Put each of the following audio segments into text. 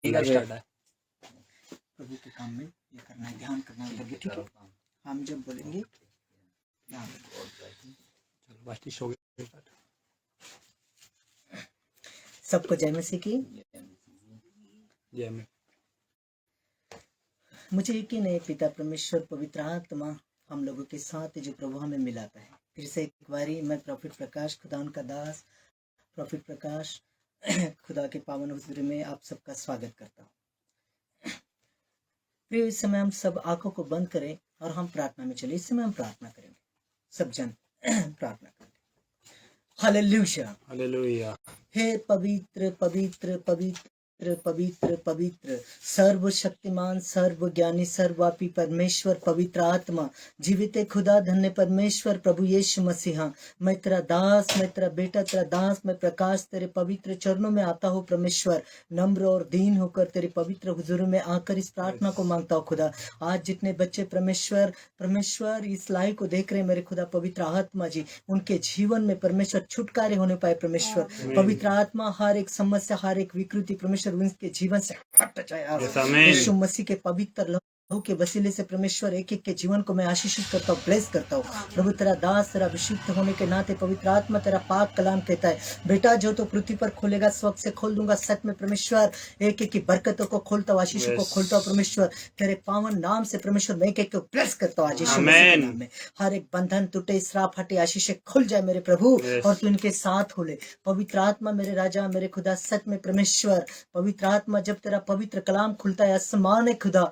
Start है। प्रभु के काम में ये करना है, ध्यान करना है उधर भी, ठीक है। हम जब बोलेंगे ध्यान सबको जय मसीह की। जय में मुझे यकीन है पिता परमेश्वर पवित्र आत्मा हम लोगों के साथ है, जो प्रभु हमें मिलाता है। फिर से एक बारी मैं प्रॉफिट प्रकाश, खुदा उनका दास प्रॉफिट प्रकाश खुदा के पावन हुजूर में आप सबका स्वागत करता हूँ। प्रिय, इस समय हम सब आंखों को बंद करें और हम प्रार्थना में चले। इस समय हम प्रार्थना करेंगे, सब जन प्रार्थना करेंगे। Hallelujah hallelujah. हे पवित्र पवित्र पवित्र पवित्र पवित्र सर्वशक्तिमान सर्वज्ञानी सर्वव्यापी परमेश्वर पवित्र आत्मा जीवित खुदा धन्य परमेश्वर प्रभु यीशु मसीहा, मैं तेरा दास, मैं तेरा बेटा, तेरा दास, मैं प्रकाश तेरे पवित्र चरणों में आता हूँ परमेश्वर, नम्र और दीन होकर तेरे पवित्र हुजूर में आकर इस प्रार्थना को मांगता हूँ खुदा। आज जितने बच्चे परमेश्वर इस लाइव को देख रहे हैं मेरे खुदा पवित्र आत्मा जी, उनके जीवन में परमेश्वर छुटकारे होने पाए परमेश्वर। पवित्र आत्मा हर एक समस्या, हर एक विकृति परमेश्वर उनके जीवन से हट जाए। यीशु मसीह के पवित्र लहू के वसीले से परमेश्वर एक एक के जीवन को मैं आशीषित करता हूँ, ब्लेस करता हूँ प्रभु। तेरा दास तेरा अभिषिक्त होने के नाते पवित्र आत्मा तेरा पाक कलाम कहता है, बेटा जो तो पृथ्वी पर खोलेगा स्वक्त से खोल दूंगा। सच में परमेश्वर एक एक की बरकतों को खोलता हूँ, आशीषों को खोलता हूँ परमेश्वर। तेरे पावन नाम से परमेश्वर मैं एक एक को ब्लेस करता हूँ आज यीशु मसीह के नाम में। हर एक बंधन टूटे, श्राप हटे, आशीष खुल जाए मेरे प्रभु और तू इनके साथ हो ले। पवित्र आत्मा मेरे राजा मेरे खुदा, सच में परमेश्वर पवित्र आत्मा जब तेरा पवित्र कलाम खुलता है आसमान है खुदा,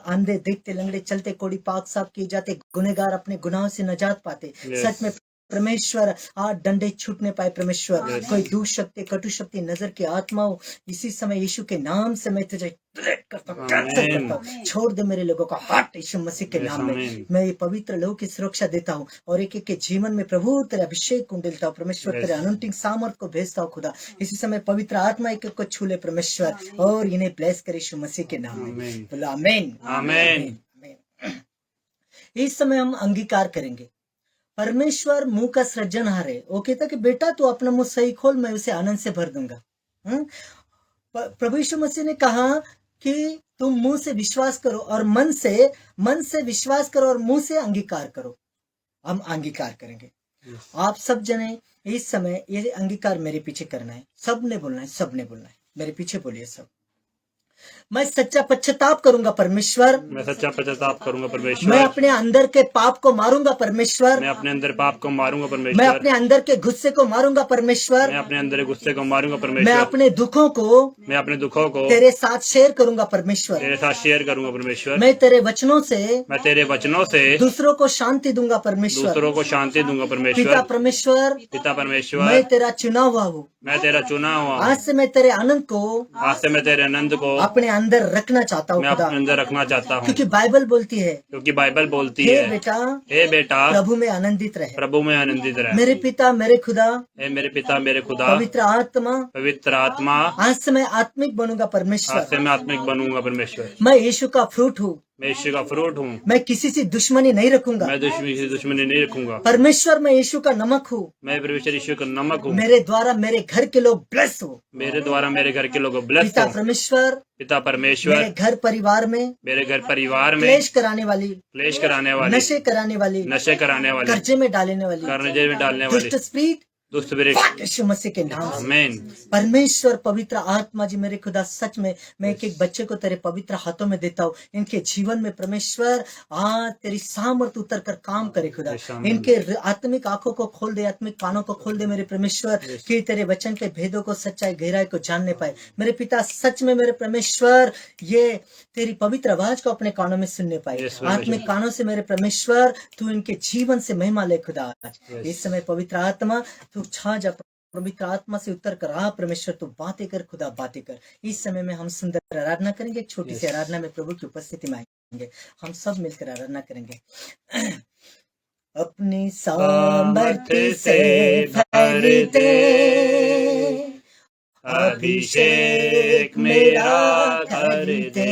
अंधे देखते, लंगड़े चलते, कोड़ी पाक साफ किए जाते, गुनहगार अपने गुनाहों से नजात पाते। सच में परमेश्वर आज डंडे छूटने पाए परमेश्वर। कोई दूर शक्ति, कटु शक्ति, नजर की आत्माओं इसी समय यीशु के नाम से मैं तुझे करता हूं, कैंसल करता हूं। छोड़ दे मेरे लोगों का हट यीशु मसीह के नाम में। मैं ये पवित्र लोगों की सुरक्षा देता हूँ और एक एक के जीवन में प्रभु तेरे अभिषेक को डालता हूँ परमेश्वर। तेरे अनंटिंग सामर्थ को भेजता हूँ खुदा। इसी समय पवित्र आत्मा एक एक को छू ले परमेश्वर और इन्हें ब्लेस करे यीशु मसीह के नाम में। बोलो आमीन आमीन। इस समय हम अंगीकार करेंगे। परमेश्वर मुंह का सृजनहार है। वो कहता कि बेटा तू अपना मुंह सही खोल, मैं उसे आनंद से भर दूंगा। प्रभु यीशु मसीह ने कहा कि तुम मुंह से विश्वास करो और मन से विश्वास करो और मुंह से अंगीकार करो। हम अंगीकार करेंगे। आप सब जने इस समय ये अंगीकार मेरे पीछे करना है। सबने बोलना है, सबने बोलना है। मेरे पीछे बोलिए सब। मैं सच्चा पश्चाताप करूंगा परमेश्वर, मैं सच्चा पश्चाताप करूंगा परमेश्वर। मैं अपने अंदर के पाप को मारूंगा परमेश्वर, मैं अपने अंदर पाप को मारूंगा परमेश्वर। मैं अपने अंदर के गुस्से को मारूंगा परमेश्वर, मैं अपने अंदर गुस्से को मारूंगा परमेश्वर। मैं अपने दुखों को तेरे साथ शेयर करूंगा परमेश्वर, तेरे साथ शेयर करूंगा परमेश्वर। मैं तेरे वचनों से दूसरों को शांति दूंगा परमेश्वर, दूसरों को शांति दूंगा परमेश्वर। पिता परमेश्वर मैं तेरा चुना हुआ हूँ, मैं तेरा चुना हुआ। आज से मैं तेरे आनंद को अपने अंदर रखना चाहता हूँ, मैं अपने अंदर रखना चाहता हूँ। क्योंकि बाइबल बोलती है हे बेटा प्रभु में आनंदित रहे, प्रभु में आनंदित रहे। मेरे पिता मेरे खुदा, मेरे पिता मेरे खुदा, पवित्र आत्मा आज से मैं आत्मिक बनूंगा परमेश्वर। आज से मैं आत्मिक बनूंगा परमेश्वर। मैं यीशु का फ्रूट हूँ, मैं यीशु का फ्रूट हूँ। मैं किसी से दुश्मनी नहीं रखूंगा, मैं दुश्मनी नहीं रखूंगा परमेश्वर। मैं यीशु का नमक हूँ, मैं परमेश्वर यीशु का नमक हूँ। मेरे द्वारा मेरे घर के लोग ब्लेस हो, मेरे द्वारा मेरे घर के लोग ब्लेस पिता हो। परमेश्वर मेरे घर परिवार में क्लेश कराने वाली, नशे कराने वाली, कर्जे में डालने वाली, दुष्ट स्पिरिट यीशु मसीह के नाम से परमेश्वर पवित्र आत्मा जी मेरे खुदा, सच में मैं एक एक बच्चे को तेरे पवित्र हाथों में देता हूँ। इनके जीवन में परमेश्वर आज तेरी सामर्थ उतर कर काम करे खुदा। इनके आत्मिक आंखों को खोल दे, आत्मिक कानों को खोल दे मेरे परमेश्वर, कि तेरे वचन के भेदों को, सच्चाई गहराई को जानने पाए मेरे पिता। सच में मेरे परमेश्वर ये तेरी पवित्र आवाज को अपने कानों में सुनने पाए, आत्मिक कानों से मेरे परमेश्वर तू इनके जीवन से महिमा ले खुदा। इस समय पवित्र आत्मा तू छा जा, पवित्र आत्मा से उतर कर आ परमेश्वर, तू बातें कर खुदा, बातें कर। इस समय में हम सुंदर आराधना करेंगे, एक छोटी सी आराधना में प्रभु की उपस्थिति में आएंगे। हम सब मिलकर आराधना करेंगे। अपनी सामर्थ्य से भर दे, अभिषेक मेरा कर दे,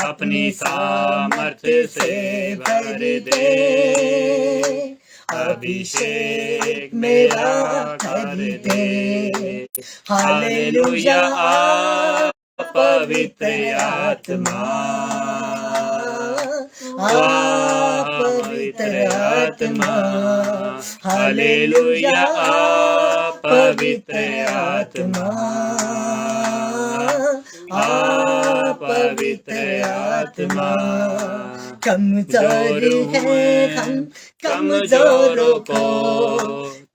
अपनी सामर्थ्य से भर दे, अभिषेक मेरा कर दे। हालेलुया पवित्र आत्मा, पवित्र आत्मा, हालेलुया पवित्र आत्मा, पवित्र आत्मा। कमजोर है हम, कमजोरों को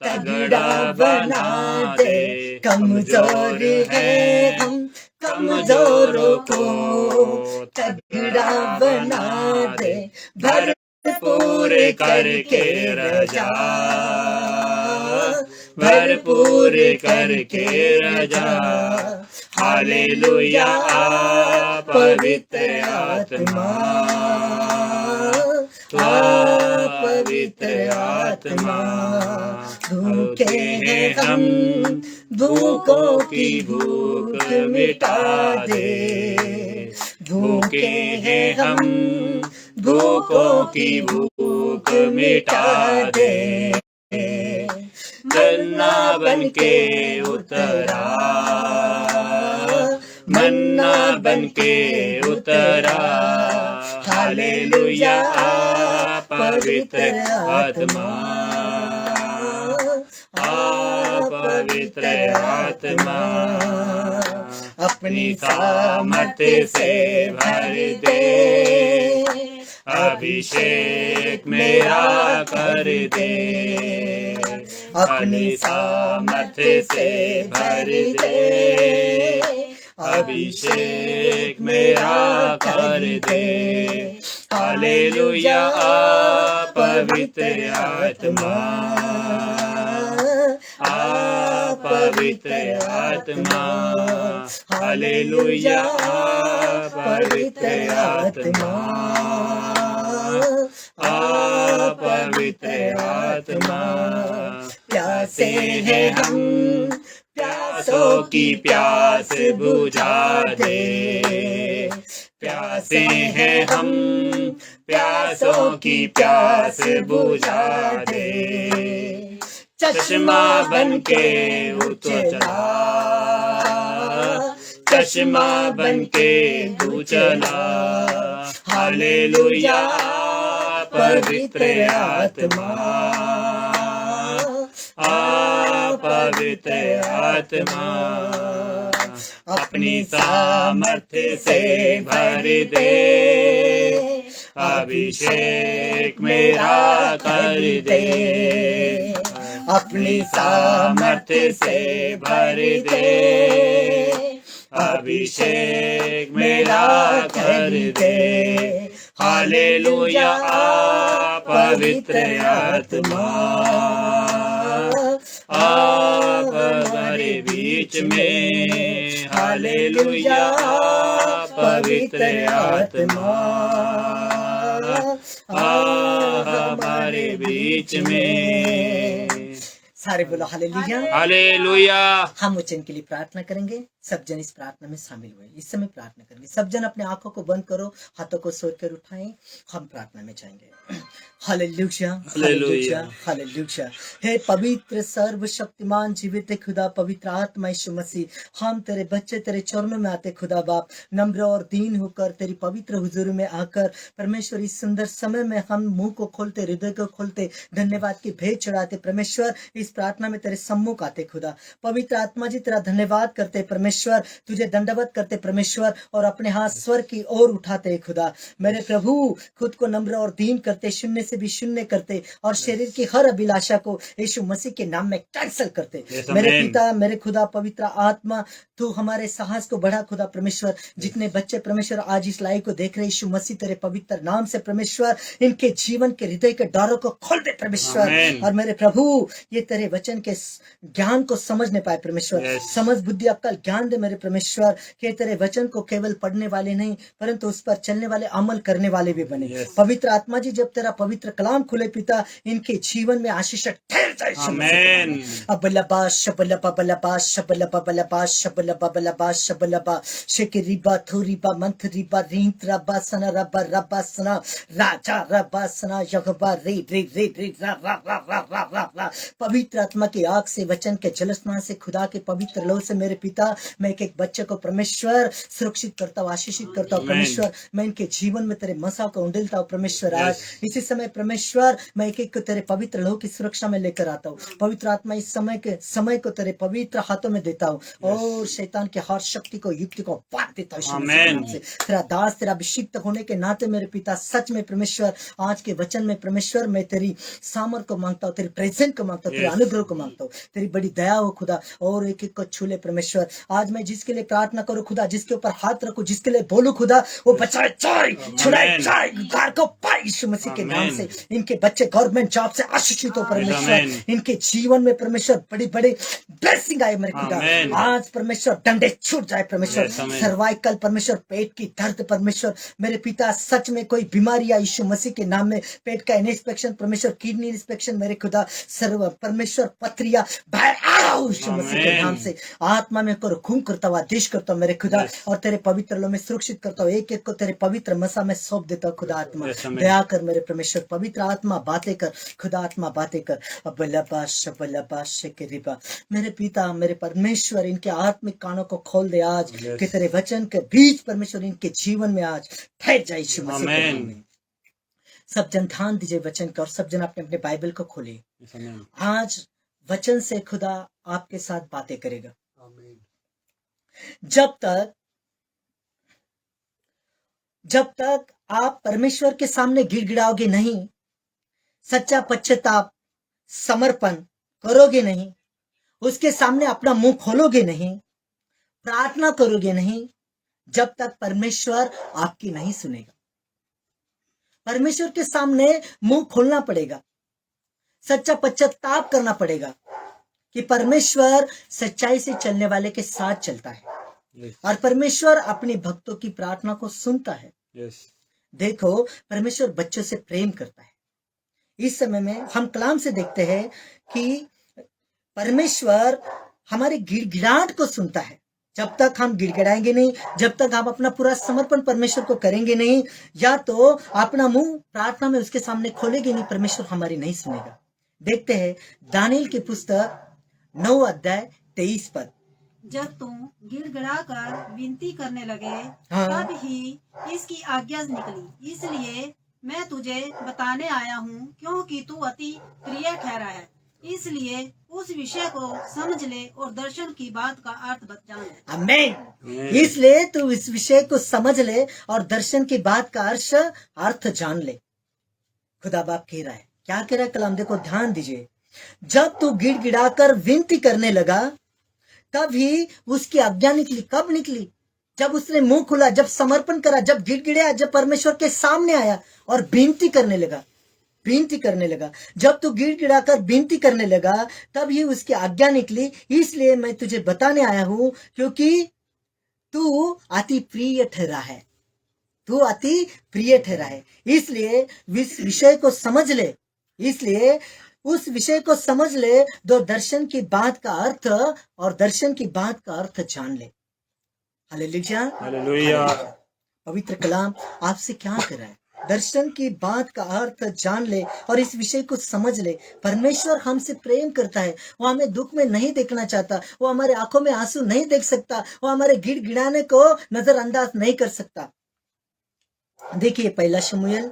तगड़ा बना दे। कमजोर है हम, कमजोरों को तगड़ा बना दे। भरपूर करके रजा, भरपूर करके रजा। हालेलुया पवित्र आत्मा, पवित्र आत्मा। भूखे हैं हम, भूखों की भूख मिटा दे। भूखे हैं हम, भूखों की भूख मिटा दे। मन्ना बन के उतरा, मन्ना बन के उतरा। हालेलुया पवित्र आत्मा, पवित्र आत्मा। अपनी सामर्थ्य से भर दे, अभिषेक मेरा कर दे। अपनी सामर्थ्य से भर दे, अभिषेक मेरा कर दे। हालेलुया पवित्र आत्मा, पवित्र आत्मा। हालेलुया पवित्र आत्मा, पवित्र आत्मा। प्यासे हैं हम, प्यासों की प्यास बुझा दे। प्यासे हैं हम, प्यासों की प्यास बुझा दे। चश्मा बन के उचला, चश्मा बन के उचला। हालेलुया पवित्र आत्मा, पवित्र आत्मा। अपनी सामर्थ्य से भर दे, अभिषेक मेरा कर दे। अपनी सामर्थ्य से भर दे, अभिषेक मेरा कर दे। हालेलुया पवित्र आत्मा, आप हमारे बीच में। हालेलुया पवित्र आत्मा, आप हमारे बीच में। सारे बोलो हालेलुया, हालेलुया। हम वचन के लिए प्रार्थना करेंगे। सब जन इस प्रार्थना में शामिल हुए, इस समय प्रार्थना करेंगे। सब जन अपने आंखों को बंद करो, हाथों को सोच कर उठाएं, हम प्रार्थना में जाएंगे। Hallelujah, hallelujah, hallelujah. हे पवित्र सर्वशक्तिमान जीवित खुदा, पवित्र आत्मा यीशु मसीह, हम तेरे बच्चे तेरे चरणों में आते खुदा बाप, नम्र और दीन होकर तेरी पवित्र हुजूरी में आकर परमेश्वर इस सुंदर समय में हम मुंह को खोलते, हृदय को खोलते, धन्यवाद की भेंट चढ़ाते परमेश्वर। इस प्रार्थना में तेरे सम्मुख आते खुदा। पवित्र आत्मा जी तेरा धन्यवाद करते परमेश्वर, तुझे दंडवत करते परमेश्वर, और अपने हाथ स्वर की ओर उठाते खुदा। मेरे प्रभु खुद को नम्र और दीन करते, शून्य से भी शून्य करते, और शरीर की हर अभिलाषा को यीशु मसीह के नाम में कैंसिल करते। मेरे पिता, मेरे खुदा, पवित्र आत्मा, तू हमारे साहस को बढ़ा खुदा परमेश्वर। जितने बच्चे परमेश्वर आज इस लाइव को देख रहे यीशु मसीह तेरे पवित्र नाम से परमेश्वर, इनके जीवन के हृदय के द्वारों को खोल दे परमेश्वर। और मेरे प्रभु ये तेरे तेरे वचन के ज्ञान को समझने पाए परमेश्वर। Yes. समझ बुद्धि अक्ल ज्ञान दे मेरे परमेश्वर, कि तेरे वचन को केवल पढ़ने वाले नहीं परंतु उस पर चलने वाले, अमल करने वाले भी बने। Yes. पवित्र आत्मा जी, जब तेरा पवित्र कलाम खुले पिता, इनके जीवन में आशीष ठहर जाए यीशु मसीह के नाम में। Amen. अबलबा शबलबा बलबा शबलबा बलबा शबलबा बलबा शबलबा शेकरिबा थुरिबा मंथरिबा रींत्रबा सना रबा रबा सना राजा रबा सना यगबा रे रे रे रे रा रा रा रा रा रा रा। पवित्र आत्मा की आग से, वचन के जलस्नान से, खुदा के पवित्र लहू से मेरे पिता, मैं एक बच्चे को परमेश्वर सुरक्षित करता हूँ, आशीषित करता हूँ Amen. परमेश्वर। मैं इनके जीवन में तेरे मसा को उंडेलता हूँ परमेश्वर। आज Yes. इसी समय परमेश्वर, मैं एक एक को तेरे पवित्र लहू की सुरक्षा में लेकर आता हूँ। पवित्र आत्मा, इस समय को तेरे पवित्र हाथों में देता हूँ और शैतान की हर शक्ति को, युक्ति को बांट देता हूँ यीशु मसीह के नाम Amen. से। तेरा दास, तेरा अभिषिक्त होने के नाते मेरे पिता, सच में परमेश्वर, आज के वचन में परमेश्वर, मैं तेरी सामर्थ को मांगता हूँ, तेरी प्रेजेंट को मांगता हूँ, तेरे Yes. अनुग्रह को मांगता हूँ, तेरी बड़ी दया हो खुदा, और एक एक को छू ले परमेश्वर। आज मैं जिसके लिए प्रार्थना करूँ खुदा, जिसके ऊपर हाथ रखूं, जिसके लिए बोलूं खुदा, वो बचाए जाए, छुड़ाए Amen. जाए, उद्धार को पाए यीशु मसीह के नाम Amen. से। इनके बच्चे गवर्नमेंट जॉब से आशीषित हो परमेश्वर। Amen. इनके जीवन में परमेश्वर बड़ी बड़ी ब्लेसिंग आए मेरे खुदा। Amen. आज परमेश्वर डंडे छूट जाए परमेश्वर। Yes, amen. सर्वाइकल परमेश्वर, पेट की दर्द परमेश्वर, मेरे पिता, सच में कोई बीमारी या यीशु मसीह के नाम में, पेट का इंस्पेक्शन परमेश्वर, किडनी इंस्पेक्शन मेरे खुदा, सर्व परमेश्वर पथरिया बाहर आओ यीशु मसीह के Amen. नाम से। आत्मा में करो खून करता हुआ आदेश करता हूँ मेरे खुदा, Yes. और तेरे पवित्र लो में सुरक्षित करता हूँ। एक एक को तेरे पवित्र मसा में सौंप देता हूँ खुदा आत्मा। Yes, amen. दया कर मेरे परमेश्वर, पवित्र आत्मा बातें कर, खुदा आत्मा बातें कर। अबलबा शबलबा शेकरिबा, मेरे पिता, मेरे परमेश्वर, इनके आत्मिक कानों को खोल दे आज, Yes. कि तेरे वचन के बीच परमेश्वर इनके जीवन में आज ठहर जाए यीशु मसीह के नाम Amen. में। सब जन ध्यान दीजिए वचन का, और सब जन अपने अपने बाइबल को खोले। Yes, amen. आज वचन से खुदा आपके साथ बातें करेगा। Amen. जब तक आप परमेश्वर के सामने गिड़गिड़ाओगे नहीं, सच्चा पश्चाताप, समर्पण करोगे नहीं, उसके सामने अपना मुंह खोलोगे नहीं, प्रार्थना करोगे नहीं, जब तक परमेश्वर आपकी नहीं सुनेगा। परमेश्वर के सामने मुंह खोलना पड़ेगा, सच्चा पश्चाताप करना पड़ेगा, कि परमेश्वर सच्चाई से चलने वाले के साथ चलता है, Yes. और परमेश्वर अपने भक्तों की प्रार्थना को सुनता है। Yes. देखो, परमेश्वर बच्चों से प्रेम करता है। इस समय में हम कलाम से देखते हैं कि परमेश्वर हमारे गिड़गिड़ाहट को सुनता है। जब तक हम गिड़गिड़ाएंगे नहीं, जब तक हम अपना पूरा समर्पण परमेश्वर को करेंगे नहीं, या तो अपना मुंह प्रार्थना में उसके सामने खोलेंगे नहीं, परमेश्वर हमारी नहीं सुनेगा। देखते हैं दानियेल की पुस्तक 9 अध्याय 23 पद। जब तुम गिड़गिड़ा कर विनती करने लगे, हाँ। तब ही इसकी आज्ञा निकली। इसलिए मैं तुझे बताने आया हूँ, क्योंकि तू अति प्रिय ठहरा है। इसलिए उस विषय को समझ ले और दर्शन की बात का अर्थ जान ले। आमीन। Amen. इसलिए तू इस विषय को समझ ले और दर्शन की बात का अर्थ जान ले। खुदा बाप कह रहा है, क्या कह रहा है कलाम, देखो ध्यान दीजिए। जब तू गिड़गिड़ाकर विनती करने लगा, तब ही उसकी आज्ञा निकली। कब निकली? जब उसने मुंह खुला, जब समर्पण करा, जब गिड़गिड़ाया, जब परमेश्वर के सामने आया और विनती करने लगा। विनती करने लगा, जब तू गिड़गिड़ाकर विनती करने लगा, तब ही उसकी आज्ञा निकली। इसलिए मैं तुझे बताने आया हूं, क्योंकि तू अति प्रिय ठहरा है। तू अति प्रिय ठहरा है। इसलिए इस विषय को समझ ले। इसलिए उस विषय को समझ ले, दो दर्शन की बात का अर्थ और दर्शन की बात का अर्थ जान ले। हालेलुया। Hallelujah. पवित्र कलाम आपसे क्या कर रहा है? दर्शन की बात का अर्थ जान ले और इस विषय को समझ ले। परमेश्वर हमसे प्रेम करता है। वो हमें दुख में नहीं देखना चाहता। वो हमारे आंखों में आंसू नहीं देख सकता। वो हमारे गिड़गिड़ाने को नजरअंदाज नहीं कर सकता। देखिए पहला शमूएल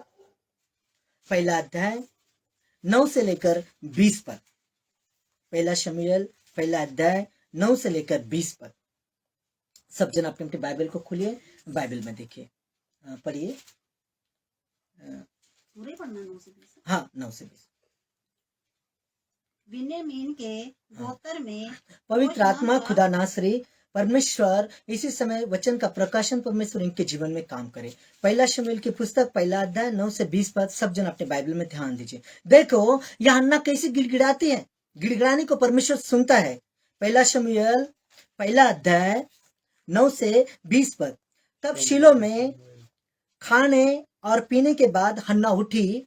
पहला अध्याय 9 से लेकर 20 पद। पहला शमूएल पहला अध्याय 9 से लेकर 20 पद। सब जन अपने अपने बाइबल को खोलिए, बाइबल में देखिए, पढ़िए। पूरे पढ़ना 9 से 20। हाँ, 9 से 20। बिन्यामीन के गोत्र में पवित्र आत्मा खुदा नासरी परमेश्वर इसी समय वचन का प्रकाशन परमेश्वर इनके जीवन में काम करे। पहला शमूएल की पुस्तक पहला अध्याय 9 से 20 पद। सब जन अपने बाइबल में ध्यान दीजिए। देखो यहाँ हन्ना कैसे गिड़गिड़ाती है। गिड़गिड़ाने को परमेश्वर सुनता है। पहला शमूएल पहला अध्याय 9 से 20 पद। तब शीलो में खाने और पीने के बाद हन्ना उठी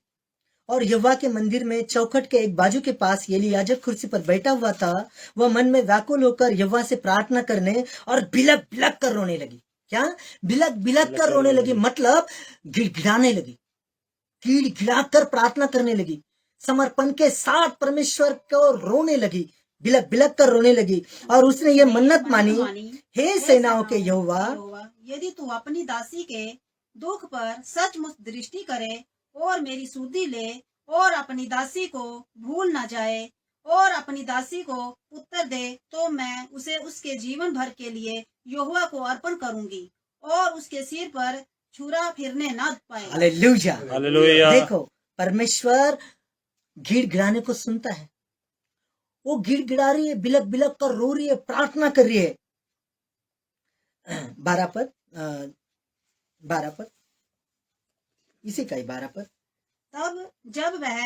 और यहोवा के मंदिर में चौखट के एक बाजू के पास एली याजक कुर्सी पर बैठा हुआ था। वह मन में व्याकुल होकर यहोवा से प्रार्थना करने और बिलक बिलक कर रोने लगी। क्या? बिलक बिलक कर रोने लगी, मतलब गिड़गिड़ाने लगी, गिड़गिड़ा कर प्रार्थना करने लगी, समर्पण के साथ परमेश्वर को रोने लगी, बिलक बिलक कर रोने लगी। और उसने ये मन्नत मानी, हे सेनाओं के यहोवा, यदि तू अपनी दासी के दुख पर सचमुच दृष्टि करे और मेरी सुधि ले और अपनी दासी को भूल न जाए और अपनी दासी को पुत्र दे, तो मैं उसे उसके जीवन भर के लिए यहोवा को अर्पण करूंगी और उसके सिर पर छुरा फिरने न पाए। Hallelujah, hallelujah. देखो परमेश्वर गिड़गिड़ाने को सुनता है। वो गिड़गिड़ा रही है, बिलक बिलक कर रो रही है, प्रार्थना कर रही है। 12 पद इसी का ही 12 पद। तब जब वह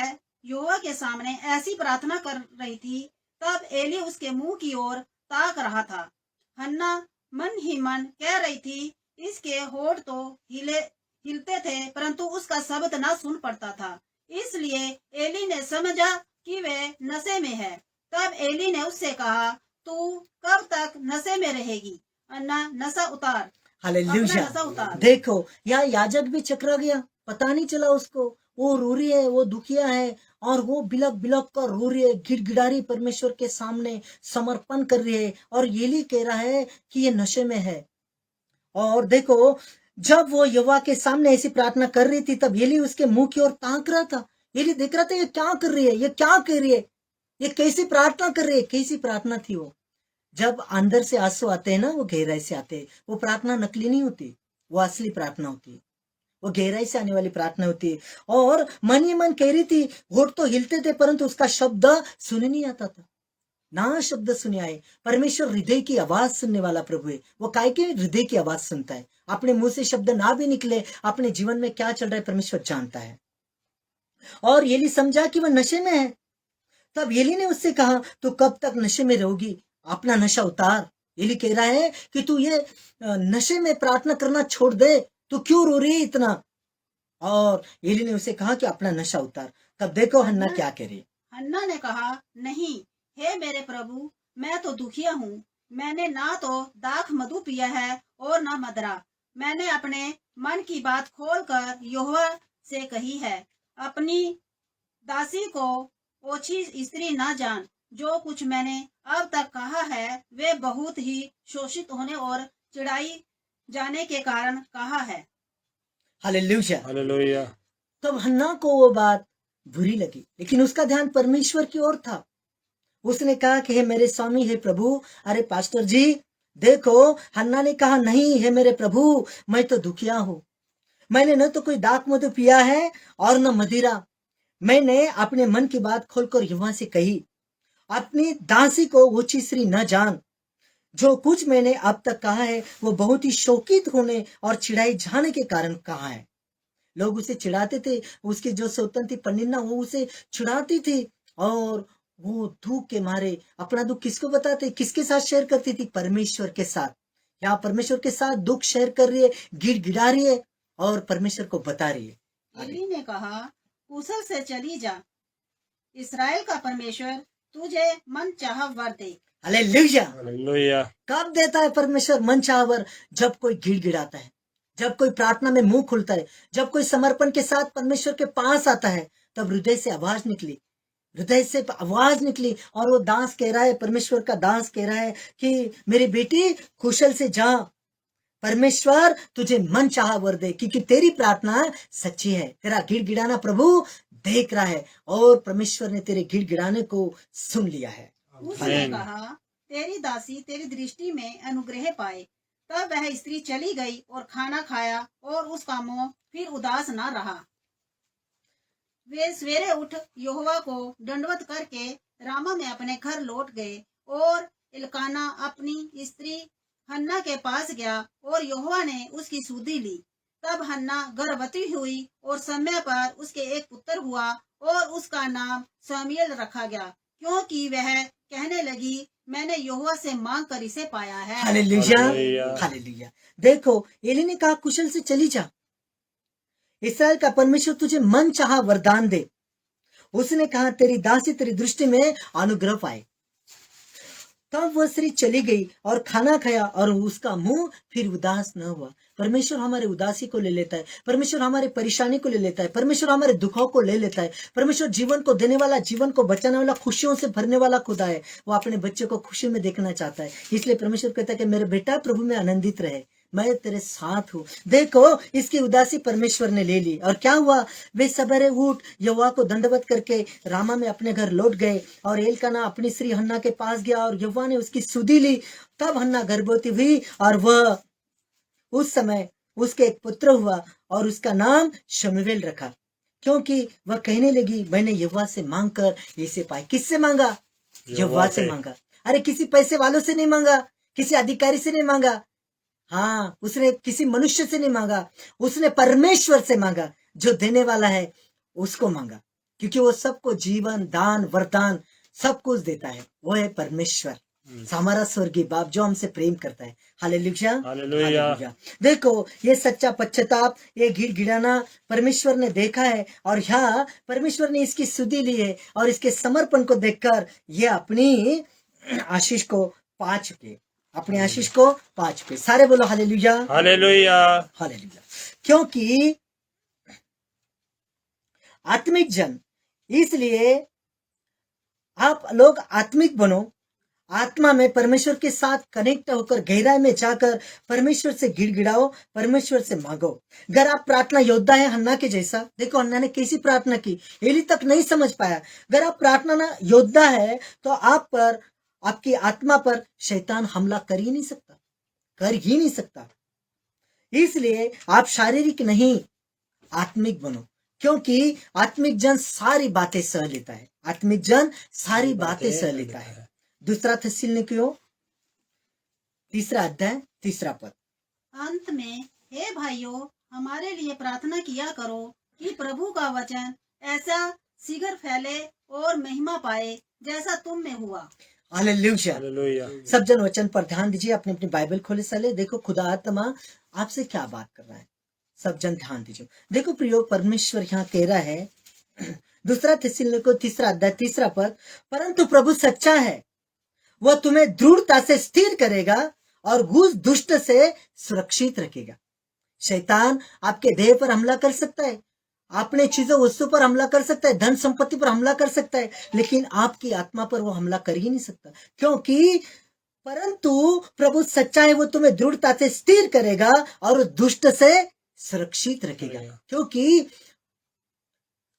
यहोवा के सामने ऐसी प्रार्थना कर रही थी, तब एली उसके मुंह की ओर ताक रहा था। हन्ना मन ही मन कह रही थी, इसके होठ तो हिलते थे परंतु उसका शब्द ना सुन पड़ता था। इसलिए एली ने समझा कि वह नशे में है। तब एली ने उससे कहा, तू कब तक नशे में रहेगी? अन्ना नशा उतार, हालेलुया। नशा उतार। देखो यहाँ याजक भी चकरा गया, पता नहीं चला उसको। वो रो रही है, वो दुखिया है और वो बिलक बिलक कर रो रही है, गिड़गिड़ा रही परमेश्वर के सामने समर्पण कर रही है। और एली कह रहा है कि ये नशे में है। और देखो जब वो यहोवा के सामने ऐसी प्रार्थना कर रही थी, तब एली उसके मुंह की ओर ताक रहा था। एली देख रहा था ये क्या कर रही है, ये क्या कह रही है, ये कैसी प्रार्थना कर रही है। कैसी प्रार्थना थी वो? जब अंदर से आंसू आते हैं ना, वो गहराई से आते हैं। वो प्रार्थना नकली नहीं होती, वो असली प्रार्थना होती है, वो गहराई से आने वाली प्रार्थना होती है। और मन ही मन कह रही थी, होठ तो हिलते थे परंतु उसका शब्द सुने नहीं आता था, ना शब्द सुने आए। परमेश्वर हृदय की आवाज सुनने वाला प्रभु है। वो काय के हृदय की आवाज सुनता है। अपने मुंह से शब्द ना भी निकले, अपने जीवन में क्या चल रहा है परमेश्वर जानता है। और एली समझा कि वह नशे में है। तब एली ने उससे कहा, तू कब तक नशे में रहोगी? अपना नशा उतार। एली कह रहा है कि तू ये नशे में प्रार्थना करना छोड़ दे, तू क्यों रो रही है इतना? और एली ने उसे कहा कि अपना नशा उतार। तब देखो हन्ना क्या कह रही। हन्ना ने कहा, नहीं हे मेरे प्रभु, मैं तो दुखिया हूँ। मैंने ना तो दाख मधु पिया है और ना मदरा। मैंने अपने मन की बात खोलकर यहोवा से कही है। अपनी दासी को ओछी स्त्री ना जान। जो कुछ मैंने अब तक कहा है वे बहुत ही शोषित होने और चिढ़ाई जाने के कारण कहा है। Hallelujah, hallelujah. तब हन्ना को वो बात बुरी लगी, लेकिन उसका ध्यान परमेश्वर की ओर था। उसने कहा कि हे मेरे स्वामी, हे प्रभु। अरे पास्टर जी देखो, हन्ना ने कहा, नहीं हे मेरे प्रभु, मैं तो दुखिया हूं। मैंने न तो कोई दाख मधु पिया है और न मदिरा। मैंने अपने मन की बात खोलकर यहोवा से कही, अपनी दासी को ऊंची स्त्री न जान। जो कुछ मैंने अब तक कहा है वो बहुत ही शोकित होने और चिढ़ाई जाने के कारण कहा है। लोग उसे चिढ़ाते थे, उसकी जो सौतन थी पन्निन्ना, वो उसे चिढ़ाती थी और वो दुख के मारे अपना दुख किसको बताते, किसके साथ शेयर करती थी? परमेश्वर के साथ। यहाँ परमेश्वर के साथ दुख शेयर कर रही है, गिड़गिड़ा रही है और परमेश्वर को बता रही है। एली ने कहा, कुशल से चली जा, इसराइल का परमेश्वर तुझे मन चाह वर दे। हालेलुया। हालेलुया। कब देता है परमेश्वर मन चाह वर? जब कोई गिड़गिड़ाता है, जब कोई प्रार्थना में मुंह खुलता है, जब कोई समर्पण के साथ परमेश्वर के पास आता है, तब हृदय से आवाज निकली, हृदय से आवाज निकली। और वो दास कह रहा है, परमेश्वर का दास कह रहा है कि मेरी बेटी कुशल से जा, परमेश्वर तुझे मन चाह वर दे, क्योंकि तेरी प्रार्थना सच्ची है। तेरा गिड़गिड़ाना प्रभु देख रहा है और परमेश्वर ने तेरे गिड़गिड़ाने को सुन लिया है। उसने कहा, तेरी दासी तेरी दृष्टि में अनुग्रह पाए। तब वह स्त्री चली गई और खाना खाया और उसका मुंह फिर उदास न रहा। वे सवेरे उठ यहोवा को दंडवत करके रामा में अपने घर लौट गए। और इल्काना अपनी स्त्री हन्ना के पास गया और यहोवा ने उसकी सुधि ली। तब हन्ना गर्भवती हुई और समय पर उसके एक पुत्र हुआ और उसका नाम शमूएल रखा गया। क्योंकि वह कहने लगी, मैंने यहोवा से मांग कर इसे पाया है। Hallelujah, hallelujah. हालेलुया। देखो, एली ने कहा कुशल से चली जा, इस्राएल का परमेश्वर तुझे मन चाहा वरदान दे। उसने कहा तेरी दासी तेरी दृष्टि में अनुग्रह पाए। तब वह स्त्री चली गई और खाना खाया और उसका मुंह फिर उदास न हुआ। परमेश्वर हमारे उदासी को ले लेता है, परमेश्वर हमारे परेशानी को ले लेता है, परमेश्वर हमारे दुखों को ले लेता है। परमेश्वर जीवन को देने वाला, जीवन को बचाने वाला, खुशियों से भरने वाला खुदा है। वो अपने बच्चे को खुशी में देखना चाहता है। इसलिए परमेश्वर कहता है कि मेरे बेटा प्रभु में आनंदित रहे, मैं तेरे साथ हूँ। देखो, इसकी उदासी परमेश्वर ने ले ली और क्या हुआ, वे सवेरे उठ यहोवा को दंडवत करके रामा में अपने घर लौट गए। और एलकाना अपनी स्त्री हन्ना के पास गया और यहोवा ने उसकी सुधि ली। तब हन्ना गर्भवती हुई और वह उस समय उसके एक पुत्र हुआ और उसका नाम शमूएल रखा, क्योंकि वह कहने लगी मैंने यहोवा से मांग कर इसे पाई। किससे मांगा? यहोवा से मांगा। अरे किसी पैसे वालों से नहीं मांगा, किसी अधिकारी से नहीं मांगा, हाँ, उसने किसी मनुष्य से नहीं मांगा, उसने परमेश्वर से मांगा। जो देने वाला है उसको मांगा, क्योंकि वो सबको जीवन, दान, वरदान सब कुछ देता है। वो है परमेश्वर, हमारा स्वर्गीय बाप जो हमसे प्रेम करता है। Hallelujah, hallelujah. हालेलुया। देखो, ये सच्चा पश्चाताप, ये गिड़गिड़ाना परमेश्वर ने देखा है और यहाँ परमेश्वर ने इसकी सुधि ली है और इसके समर्पण को देखकर ये अपनी आशीष को पा चुके, अपनी आशीष को पा चुके। सारे बोलो हालेलुया, हालेलुया। हालेलुया। क्योंकि आत्मिक जन, इसलिए आप लोग आत्मिक बनो, आत्मा में परमेश्वर के साथ कनेक्ट होकर गहराई में जाकर परमेश्वर से गिड़गिड़ाओ, परमेश्वर से मांगो। अगर आप प्रार्थना योद्धा है हन्ना के जैसा, देखो हन्ना ने कैसी प्रार्थना की, एली तक नहीं समझ पाया। अगर आप प्रार्थना योद्धा है तो आप पर, आपकी आत्मा पर शैतान हमला कर ही नहीं सकता, कर ही नहीं सकता। इसलिए आप शारीरिक नहीं, आत्मिक बनो, क्योंकि आत्मिक जन सारी बातें सह लेता है, आत्मिक जन सारी बातें सह लेता है। दूसरा थिस्सलुनीकियों 3 अध्याय 3 पद। अंत में हे भाइयों, हमारे लिए प्रार्थना किया करो कि प्रभु का वचन ऐसा शीघ्र फैले और महिमा पाए जैसा तुम में हुआ। हालेलुया। हालेलुया। सब जन वचन पर ध्यान दीजिए, अपनी अपनी बाइबल खोले साले, देखो खुदा आत्मा आपसे क्या बात कर रहा है। सब जन ध्यान दीजिए। देखो प्रियो, परमेश्वर यहाँ कह रहा है, दूसरा थिस्सलुनीकियों 3 अध्याय 3 पद, परंतु प्रभु सच्चा है, वह तुम्हें दृढ़ता से स्थिर करेगा और उस दुष्ट से सुरक्षित रखेगा। शैतान आपके देह पर हमला कर सकता है, अपने चीजों वस्तु पर हमला कर सकता है, धन संपत्ति पर हमला कर सकता है, लेकिन आपकी आत्मा पर वो हमला कर ही नहीं सकता, क्योंकि परंतु प्रभु सच्चा है, वो तुम्हें दृढ़ता से स्थिर करेगा और दुष्ट से सुरक्षित रखेगा, क्योंकि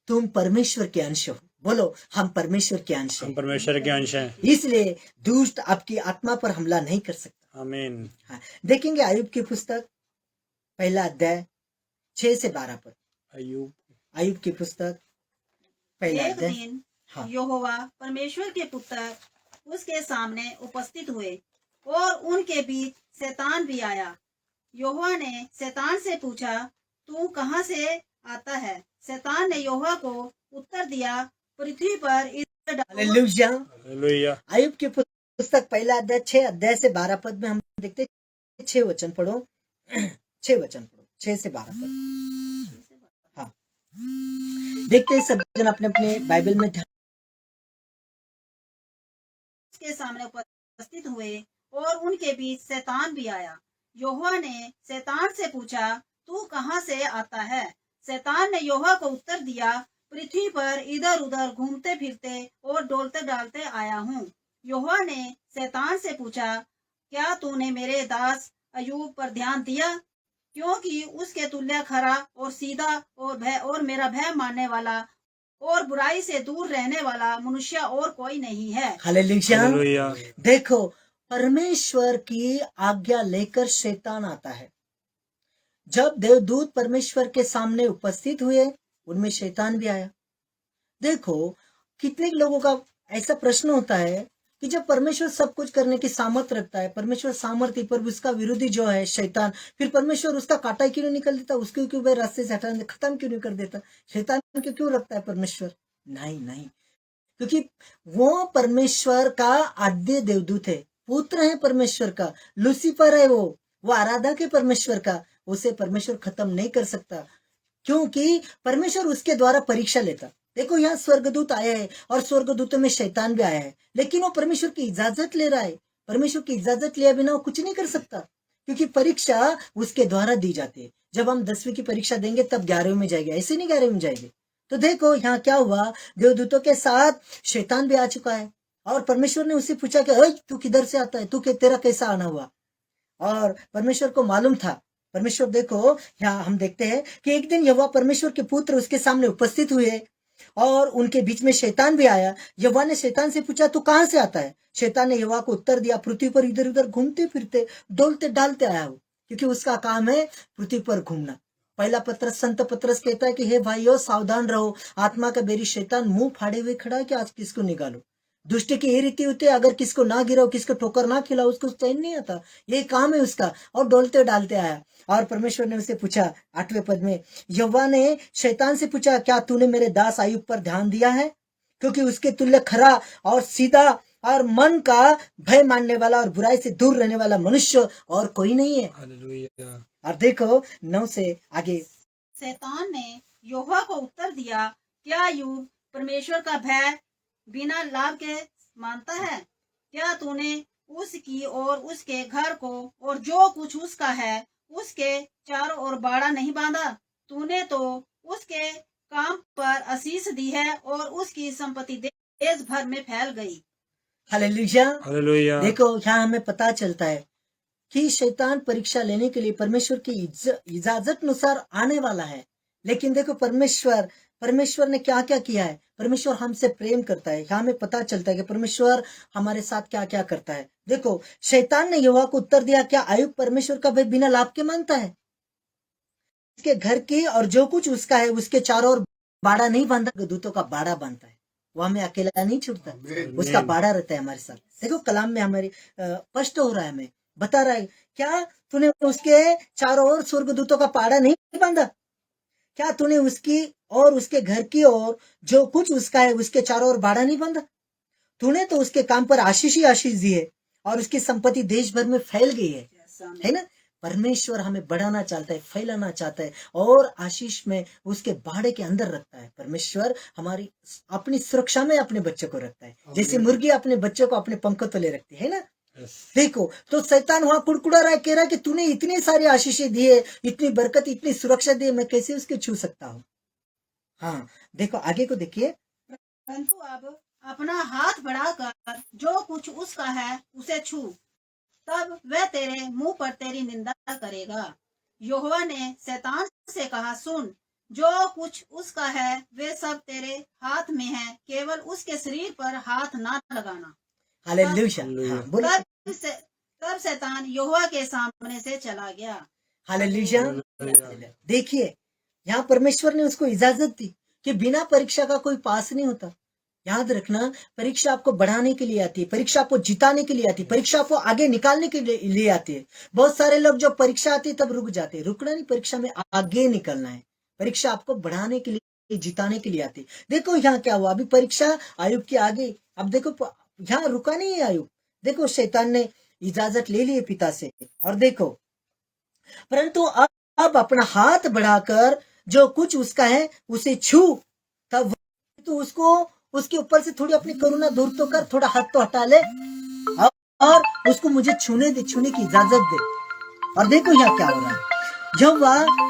तुम परमेश्वर के अंश हो। बोलो, हम परमेश्वर के अंश हम हैं, परमेश्वर के अंश हैं। इसलिए दुष्ट आपकी आत्मा पर हमला नहीं कर सकता। आमीन। हाँ, देखेंगे अय्यूब की पुस्तक 1 अध्याय 6 से 12 पद। अय्यूब की पुस्तक 1 एक अध्याय। दिन हाँ। यहोवा परमेश्वर के पुत्र उसके सामने उपस्थित हुए और उनके बीच शैतान भी आया। यहोवा ने शैतान से पूछा, तू कहाँ से आता है? शैतान ने यहोवा को उत्तर दिया, पृथ्वी पर इधर डालो। हालेलुया। हालेलुया। अय्यूब की पुस्तक 1 अध्याय 6 अध्याय से 12 पद में हम देखते 6 वचन पढ़ो, 6 वचन पढ़ो, 6 से 12 पद। हाँ, देखते हैं सब जन अपने अपने बाइबल में ध्यान। उसके सामने उपस्थित हुए और उनके बीच शैतान भी आया। यहोवा ने शैतान से पूछा, तू कहाँ से आता है? शैतान ने यहोवा को उत्तर दिया, पृथ्वी पर इधर उधर घूमते फिरते और डोलते डालते आया हूँ। यहोवा ने शैतान से पूछा, क्या तूने मेरे दास अय्यूब पर ध्यान दिया? क्योंकि उसके तुल्य खरा और सीधा और मेरा भय मानने वाला और बुराई से दूर रहने वाला मनुष्य और कोई नहीं है। हालेलुया। हालेलुया। देखो, परमेश्वर की आज्ञा लेकर शैतान आता है। जब देवदूत परमेश्वर के सामने उपस्थित हुए, उनमें शैतान भी आया। देखो, कितने लोगों का ऐसा प्रश्न होता है कि जब परमेश्वर सब कुछ करने की सामर्थ रखता है, परमेश्वर सामर्थ्य, पर उसका विरोधी जो है शैतान, फिर परमेश्वर उसका काटा क्यों नहीं निकल देता, उसको क्यों वह रास्ते से हटा खत्म क्यों नहीं कर देता? शैतान को क्यों रखता है परमेश्वर? नहीं, क्योंकि वो परमेश्वर का आद्य देवदूत है, पुत्र है परमेश्वर का, लूसीफर है वो आराधक है परमेश्वर का, उसे परमेश्वर खत्म नहीं कर सकता, क्योंकि परमेश्वर उसके द्वारा परीक्षा लेता। देखो यहाँ स्वर्गदूत आया है और स्वर्गदूतों में शैतान भी आया है, लेकिन वो परमेश्वर की इजाजत ले रहा है। परमेश्वर की इजाजत लिया बिना वो कुछ नहीं कर सकता, क्योंकि परीक्षा उसके द्वारा दी जाती है। जब हम 10वीं की परीक्षा देंगे तब 11वीं में जाएंगे, ऐसे नहीं 11वीं में जाएंगे। तो देखो यहाँ क्या हुआ, देवदूतों के साथ शैतान भी आ चुका है और परमेश्वर ने उससे पूछा कि ओए तू किधर से आता है, तू तेरा कैसा आना हुआ। और परमेश्वर को मालूम था। परमेश्वर देखो यहाँ हम देखते हैं कि एक दिन यहोवा परमेश्वर के पुत्र उसके सामने उपस्थित हुए और उनके बीच में शैतान भी आया। यहोवा ने शैतान से पूछा तू कहां से आता है। शैतान ने यहोवा को उत्तर दिया, पृथ्वी पर इधर उधर घूमते फिरते डोलते डालते आया हो, क्योंकि उसका काम है पृथ्वी पर घूमना। पहला पत्रस संत पत्रस कहता है कि हे भाइयों सावधान रहो, आत्मा का बेरी शैतान मुंह फाड़े हुए खड़ा है कि आज किसको निकालो। दुष्ट की ये रीति होती है, अगर किसको ना गिराओ, किसको ठोकर ना खिलाओ, उसको चैन नहीं आता, ये काम है उसका। और डोलते डालते आया और परमेश्वर ने उससे पूछा 8वें पद में, यहोवा ने शैतान से पूछा क्या तूने मेरे दास आयुब पर ध्यान दिया है, क्योंकि उसके तुल्य खरा और सीधा और मन का भय मानने वाला और बुराई से दूर रहने वाला मनुष्य और कोई नहीं है। हालेलुया। और देखो 9 से आगे, शैतान ने यहोवा को उत्तर दिया, क्या अय्यूब परमेश्वर का भय बिना लाभ के मानता है? क्या तूने उसकी और उसके घर को और जो कुछ उसका है उसके चारों ओर बाड़ा नहीं बांधा? तूने तो उसके काम पर आशीष दी है और उसकी संपत्ति देश भर में फैल गई। हालेलुया। हालेलुया। देखो यहाँ हमें पता चलता है कि शैतान परीक्षा लेने के लिए परमेश्वर की इजाजत अनुसार आने वाला है। लेकिन देखो परमेश्वर ने क्या क्या किया है। परमेश्वर हमसे प्रेम करता है। यहाँ हमें पता चलता है कि परमेश्वर हमारे साथ क्या क्या करता है। देखो शैतान ने यहोवा को उत्तर दिया, क्या अय्यूब परमेश्वर का भय बिना लाभ के मानता है? उसके घर की और जो कुछ उसका है उसके चारों ओर बाड़ा नहीं बांधा, दूतों का बाड़ा बांधता है। वो हमें अकेला नहीं छोड़ता, उसका बाड़ा रहता है हमारे साथ। देखो कलाम में हमारी स्पष्ट हो रहा है, हमें बता रहा है, क्या तूने उसके चारों ओर स्वर्गदूतों का बाड़ा नहीं बांधा? क्या तूने उसकी और उसके घर की और जो कुछ उसका है उसके चारों ओर बाड़ा नहीं बांधा? तूने तो उसके काम पर आशीष ही आशीष दी है और उसकी संपत्ति देश भर में फैल गई है ना। परमेश्वर हमें बढ़ाना चाहता है, फैलाना चाहता है और आशीष में उसके बाड़े के अंदर रखता है। परमेश्वर हमारी अपनी सुरक्षा में अपने बच्चे को रखता है, जैसे मुर्गी अपने बच्चे को अपने पंखों तले रखती है ना। देखो तो शैतान वहां कुड़कुड़ा रहा है, कह रहा है कि तूने इतनी सारी आशीषें दी है, इतनी बरकत, इतनी सुरक्षा दी है, मैं कैसे उसके छू सकता हूँ। हाँ देखो आगे को देखिए, परंतु अब अपना हाथ बढ़ाकर जो कुछ उसका है उसे छू, तब वह तेरे मुंह पर तेरी निंदा करेगा। यहोवा ने शैतान से कहा, सुन, जो कुछ उसका है वे सब तेरे हाथ में है, केवल उसके शरीर पर हाथ ना लगाना। हालेलुया। हाँ, बोलो। तब शैतान यहोवा के सामने से चला गया। हालेलुया। देखिए यहाँ परमेश्वर ने उसको इजाजत दी कि बिना परीक्षा का कोई पास नहीं होता। याद रखना, परीक्षा आपको बढ़ाने के लिए आती है, परीक्षा आपको जिताने के लिए आती है, परीक्षा आपको आगे निकालने के लिए आती है। बहुत सारे लोग जब परीक्षा आती है तब रुक जाते हैं। रुकना नहीं, परीक्षा में आगे निकलना है। परीक्षा आपको बढ़ाने के लिए, जिताने के लिए आती है। देखो यहाँ क्या हुआ, अभी परीक्षा अय्यूब के आगे। अब देखो यहाँ रुका नहीं है अय्यूब। देखो शैतान ने इजाजत ले ली है पिता से, और देखो परंतु अब अपना हाथ बढ़ाकर जो कुछ उसका है उसे छू, तब तो उसको उसके ऊपर से थोड़ी अपनी करुणा दूर तो कर, थोड़ा हाथ तो हटा ले और उसको मुझे छूने की इजाजत दे। और देखो यहाँ क्या हो रहा है, जब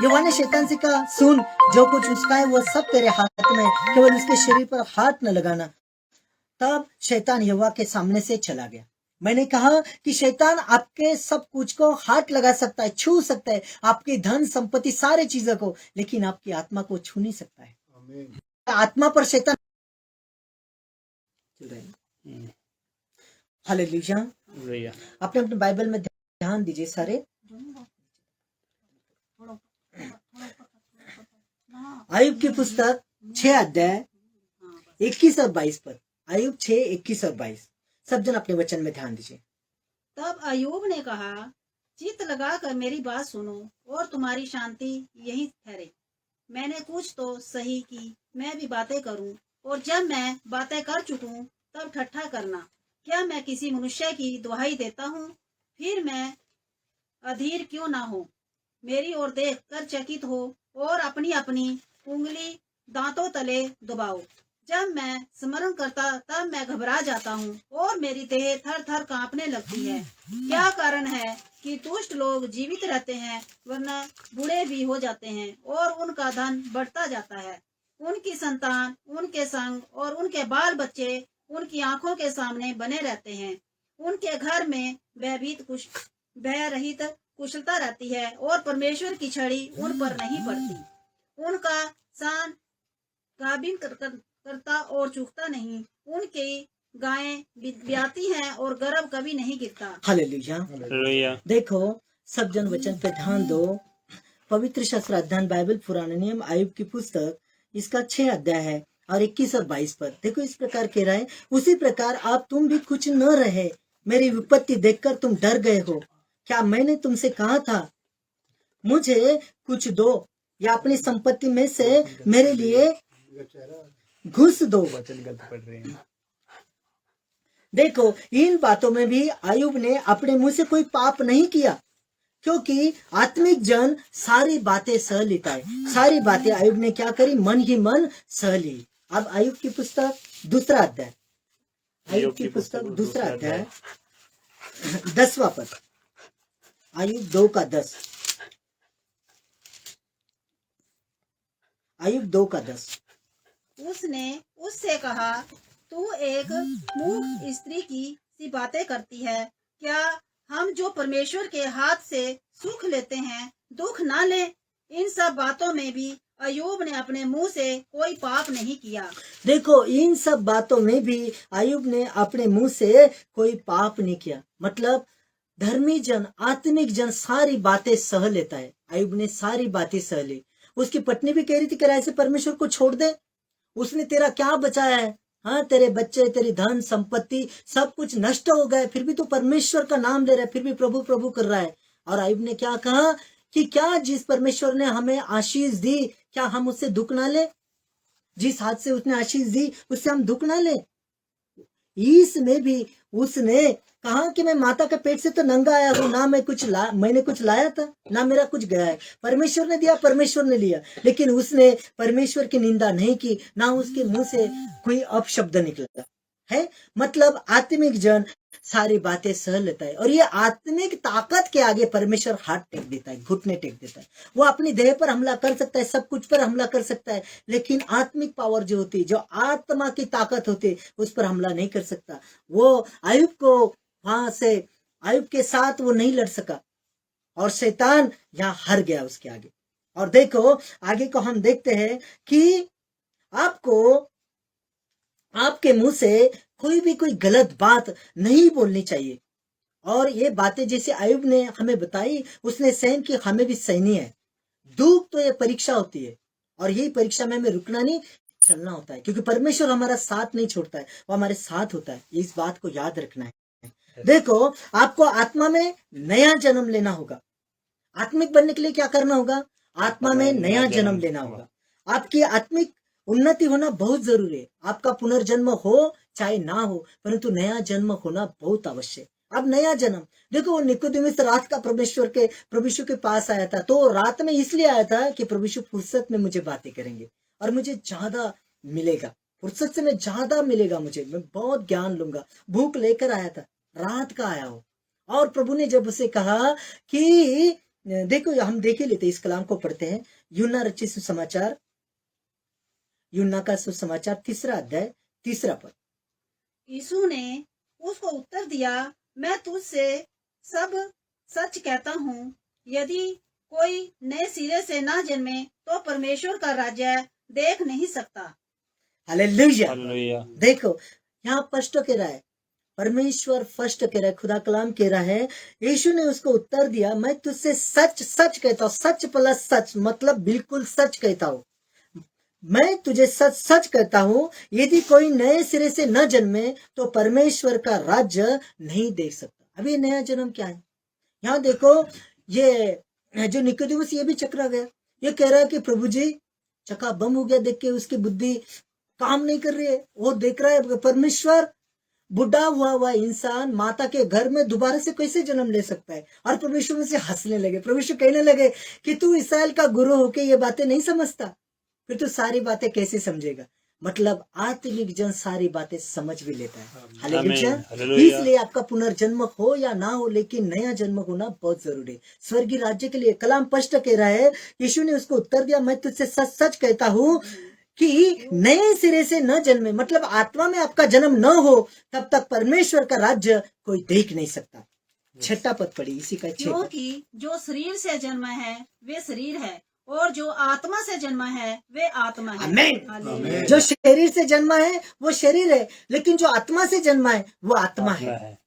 यहोवा ने शैतान से कहा, सुन, जो कुछ उसका है वो सब तेरे हाथ में, केवल उसके शरीर पर हाथ न लगाना। तब शैतान यहोवा के सामने से चला गया। मैंने कहा कि शैतान आपके सब कुछ को हाथ लगा सकता है, छू सकता है, आपकी धन संपत्ति सारे चीजों को, लेकिन आपकी आत्मा को छू नहीं सकता है। आत्मा पर शैतान हालेलुया। अपने अपने बाइबल में ध्यान दीजिए सारे। अय्यूब की पुस्तक 6 अध्याय 21 और 22 पर। अय्यूब 6, 21 और 22। सब जन अपने वचन में ध्यान दीजिए। तब अय्यूब ने कहा, चित्त लगाकर मेरी बात सुनो और तुम्हारी शांति यही ठहरे। मैंने कुछ तो सही की, मैं भी बातें करूं, और जब मैं बातें कर चुकूं तब ठट्ठा करना। क्या मैं किसी मनुष्य की दुहाई देता हूँ? फिर मैं अधीर क्यों ना हो? मेरी ओर देख कर चकित हो और अपनी अपनी उंगली दांतों तले दबाओ। जब मैं स्मरण करता तब मैं घबरा जाता हूँ और मेरी देह थर थर कांपने लगती है। क्या कारण है कि दुष्ट लोग जीवित रहते हैं वरना बूढ़े भी हो जाते हैं और उनका धन बढ़ता जाता है। उनकी संतान उनके संग और उनके बाल बच्चे उनकी आंखों के सामने बने रहते हैं। उनके घर में भय रहित कुशलता रहती है और परमेश्वर की छड़ी उन पर नहीं पड़ती। उनका सान गाभिन करता और चूकता नहीं। उनकी गायें ब्याती हैं और गर्भ कभी नहीं गिरता। हालेलुया। हालेलुया। देखो, सब जन वचन पे ध्यान दो। पवित्र शास्त्र अध्ययन बाइबल पुराने नियम आयुब की पुस्तक, इसका 6 अध्याय है और 21 और 22 पर देखो, इस प्रकार कह रहा है, उसी प्रकार आप तुम भी कुछ न रहे, मेरी विपत्ति देखकर तुम डर गए हो। क्या मैंने तुमसे कहा था मुझे कुछ दो, या अपनी संपत्ति में से मेरे लिए घुस दो? देखो, इन बातों में भी आयुब ने अपने मुंह से कोई पाप नहीं किया, क्योंकि आत्मिक जन सारी बातें सह लेता है। सारी बातें आयुब ने क्या करी? मन ही मन सह ली। अब आयुब की पुस्तक दूसरा अध्याय, आयुब की पुस्तक दूसरा अध्याय 10वां पद, आयुब 2:10, आयुब 2:10। उसने उससे कहा, तू एक मूर्ख स्त्री की सी बातें करती है। क्या हम जो परमेश्वर के हाथ से सुख लेते हैं दुख ना ले? इन सब बातों में भी अयूब ने अपने मुंह से कोई पाप नहीं किया। देखो, इन सब बातों में भी अयूब ने अपने मुंह से कोई पाप नहीं किया। मतलब धर्मी जन, आत्मिक जन सारी बातें सह लेता है। अयूब ने सारी बातें सह ली। उसकी पत्नी भी कह रही थी कि ऐसे परमेश्वर को छोड़ दे, उसने तेरा क्या बचाया है? हाँ, तेरे बच्चे, तेरी धन संपत्ति सब कुछ नष्ट हो गए, फिर भी तू परमेश्वर का नाम ले रहा है, फिर भी प्रभु प्रभु कर रहा है। और अयूब ने क्या कहा कि क्या जिस परमेश्वर ने हमें आशीष दी, क्या हम उससे दुख ना ले? जिस हाथ से उसने आशीष दी उससे हम दुख ना ले? इसमें भी उसने कहा कि मैं माता के पेट से तो नंगा आया हूं, ना मैंने कुछ लाया था, ना मेरा कुछ गया है। परमेश्वर ने दिया, परमेश्वर ने लिया। लेकिन उसने परमेश्वर की निंदा नहीं की, ना उसके मुंह से कोई अपशब्द निकला है। मतलब आत्मिक जन सारी बातें सह लेता है, और ये आत्मिक ताकत के आगे परमेश्वर हाथ टेक देता है, घुटने टेक देता है। वो अपनी देह पर हमला कर सकता है, सब कुछ पर हमला कर सकता है, लेकिन आत्मिक पावर जो होती है, जो आत्मा की ताकत होती है, उस पर हमला नहीं कर सकता। वो अयूब को वहां से, अयूब के साथ वो नहीं लड़ सका, और शैतान यहाँ हार गया उसके आगे। और देखो, आगे को हम देखते हैं कि आपको आपके मुंह से कोई गलत बात नहीं बोलनी चाहिए। और ये बातें जैसे अयूब ने हमें बताई, उसने सहन की, हमें भी सहनी है। दुख तो ये परीक्षा होती है, और यही परीक्षा में हमें रुकना नहीं, चलना होता है, क्योंकि परमेश्वर हमारा साथ नहीं छोड़ता है, वो हमारे साथ होता है। इस बात को याद रखना है। देखो, आपको आत्मा में नया जन्म लेना होगा। आत्मिक बनने के लिए क्या करना होगा? आत्मा में नया जन्म लेना होगा। आपकी आत्मिक उन्नति होना बहुत जरूरी है। आपका पुनर्जन्म हो चाहे ना हो, परंतु नया जन्म होना बहुत आवश्यक। अब नया जन्म देखो, वो निकोदेमुस रात का प्रभु यीशु के पास आया था, तो रात में इसलिए आया था कि प्रभु यीशु फुर्सत में मुझे बातें करेंगे और मुझे ज्यादा मिलेगा, फुर्सत से मैं ज्यादा मिलेगा, मुझे, मैं बहुत ज्ञान लूंगा। भूख लेकर आया था, रात का आया हो। और प्रभु ने जब उसे कहा कि देखो, हम देख ही लेते, इस कलाम को पढ़ते हैं, यूहन्ना रचित सुसमाचार, यूहन्ना का सुसमाचार 3 अध्याय 3 पद। यीशु ने उसको उत्तर दिया, मैं तुझसे सब सच कहता हूँ, यदि कोई नए सिरे से ना जन्मे तो परमेश्वर का राज्य देख नहीं सकता। हालेलुया। हालेलुया। देखो, यहाँ स्पष्ट कह रहा है, परमेश्वर फर्स्ट कह रहा है, खुदा कलाम कह रहा है, यीशु ने उसको उत्तर दिया, मैं तुझसे सच सच कहता हूँ। सच प्लस सच मतलब बिल्कुल सच कहता हूँ। मैं तुझे सच सच कहता हूँ, यदि कोई नए सिरे से न जन्मे तो परमेश्वर का राज्य नहीं देख सकता। अभी नया जन्म क्या है? यहाँ देखो, ये जो निकोदेमुस, ये भी चकरा गया। ये कह रहा है कि प्रभु जी, चका बम हो गया देख के, उसकी बुद्धि काम नहीं कर रही है, वो देख रहा है परमेश्वर बुढ़ा हुआ हुआ इंसान माता के घर में दोबारा से कैसे जन्म ले सकता है। और परमेश्वर में से हंसने लगे, परमेश्वर कहने लगे कि तू इस्राएल का गुरु होके ये बातें नहीं समझता, फिर तू सारी बातें कैसे समझेगा। मतलब आत्मिक जन सारी बातें समझ भी लेता है। हालेलुया। हालेलुया। इसलिए आपका पुनर्जन्म हो या ना हो, लेकिन नया जन्म होना बहुत जरूरी है स्वर्गीय राज्य के लिए। कलाम स्पष्ट कह रहा है, यीशु ने उसको उत्तर दिया, मैं तुझसे सच सच कहता हूँ कि नए सिरे से न जन्मे, मतलब आत्मा में आपका जन्म न हो, तब तक परमेश्वर का राज्य कोई देख नहीं सकता। छठा पद पढ़ी इसी का 6 पद। क्योंकि जो शरीर से जन्मा है वे शरीर है, और जो आत्मा से जन्मा है वे आत्मा है। आमीन। हालेलुया। जो शरीर से जन्मा है वो शरीर है, लेकिन जो आत्मा से जन्मा है वो आत्मा है।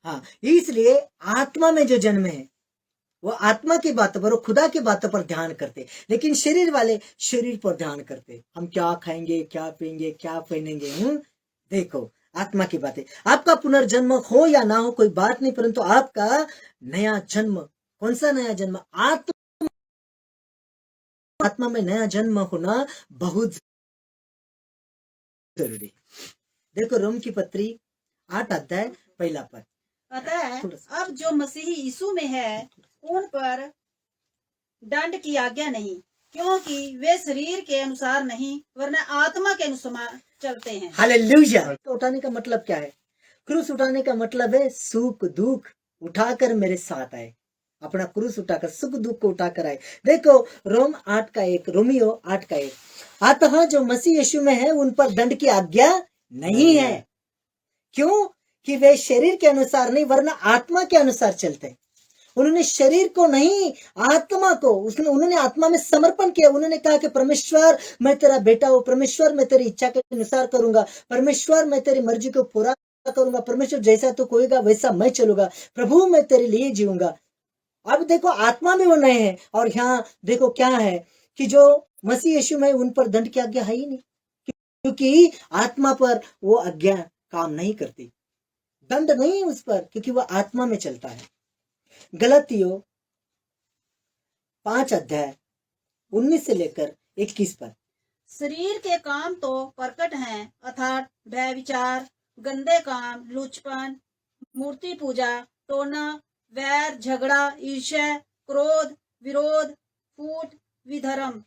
हाँ, इसलिए आत्मा में जो जन्म है वो आत्मा की बातों पर, वो खुदा की बातों पर ध्यान करते, लेकिन शरीर वाले शरीर पर ध्यान करते। हम क्या खाएंगे, क्या पिएंगे, क्या पहनेंगे। देखो आत्मा की बातें। आपका पुनर्जन्म हो या ना हो कोई बात नहीं, परंतु आपका नया जन्म, कौन सा नया जन्म? आत्मा में नया जन्म होना बहुत जरूरी। देखो रोम की पत्री 8 अध्याय 1 पद। अतः अब जो मसीही यीशु में है उन पर दंड की आज्ञा नहीं, क्योंकि वे शरीर के अनुसार नहीं वरना आत्मा के अनुसार चलते हैं। हालेलुया। तो उठाने का मतलब क्या है? क्रूस उठाने का मतलब है सुख दुख उठाकर मेरे साथ आए, अपना क्रूस उठाकर सुख दुख को उठाकर आए। देखो रोमियो 8 का 1, अतः जो मसीह यीशु में है उन पर दंड की आज्ञा नहीं है, क्यों कि वे शरीर के अनुसार नहीं वरना आत्मा के अनुसार चलते हैं। उन्होंने शरीर को नहीं, आत्मा को, उन्होंने आत्मा में समर्पण किया। उन्होंने कहा कि परमेश्वर मैं तेरा बेटा हूं, परमेश्वर मैं तेरी इच्छा के अनुसार करूंगा, परमेश्वर मैं तेरी मर्जी को पूरा करूंगा, परमेश्वर जैसा तू कोईगा वैसा मैं चलूंगा, प्रभु मैं तेरे लिए जीऊंगा। अब देखो आत्मा में वो नए हैं। और यहाँ देखो क्या है कि जो मसीह यीशु में उन पर दंड की आज्ञा है ही नहीं, क्योंकि आत्मा पर वो आज्ञा काम नहीं करती, दंड नहीं उस पर, क्योंकि वो आत्मा में चलता है। गलतियों 5 अध्याय 19 से लेकर 21 पर। शरीर के काम तो प्रकट हैं, अर्थात व्यभिचार, गंदे काम, लुचपन, मूर्ति पूजा, टोना, वैर, झगड़ा, ईर्ष्या, क्रोध, विरोध, फूट, विधर्म,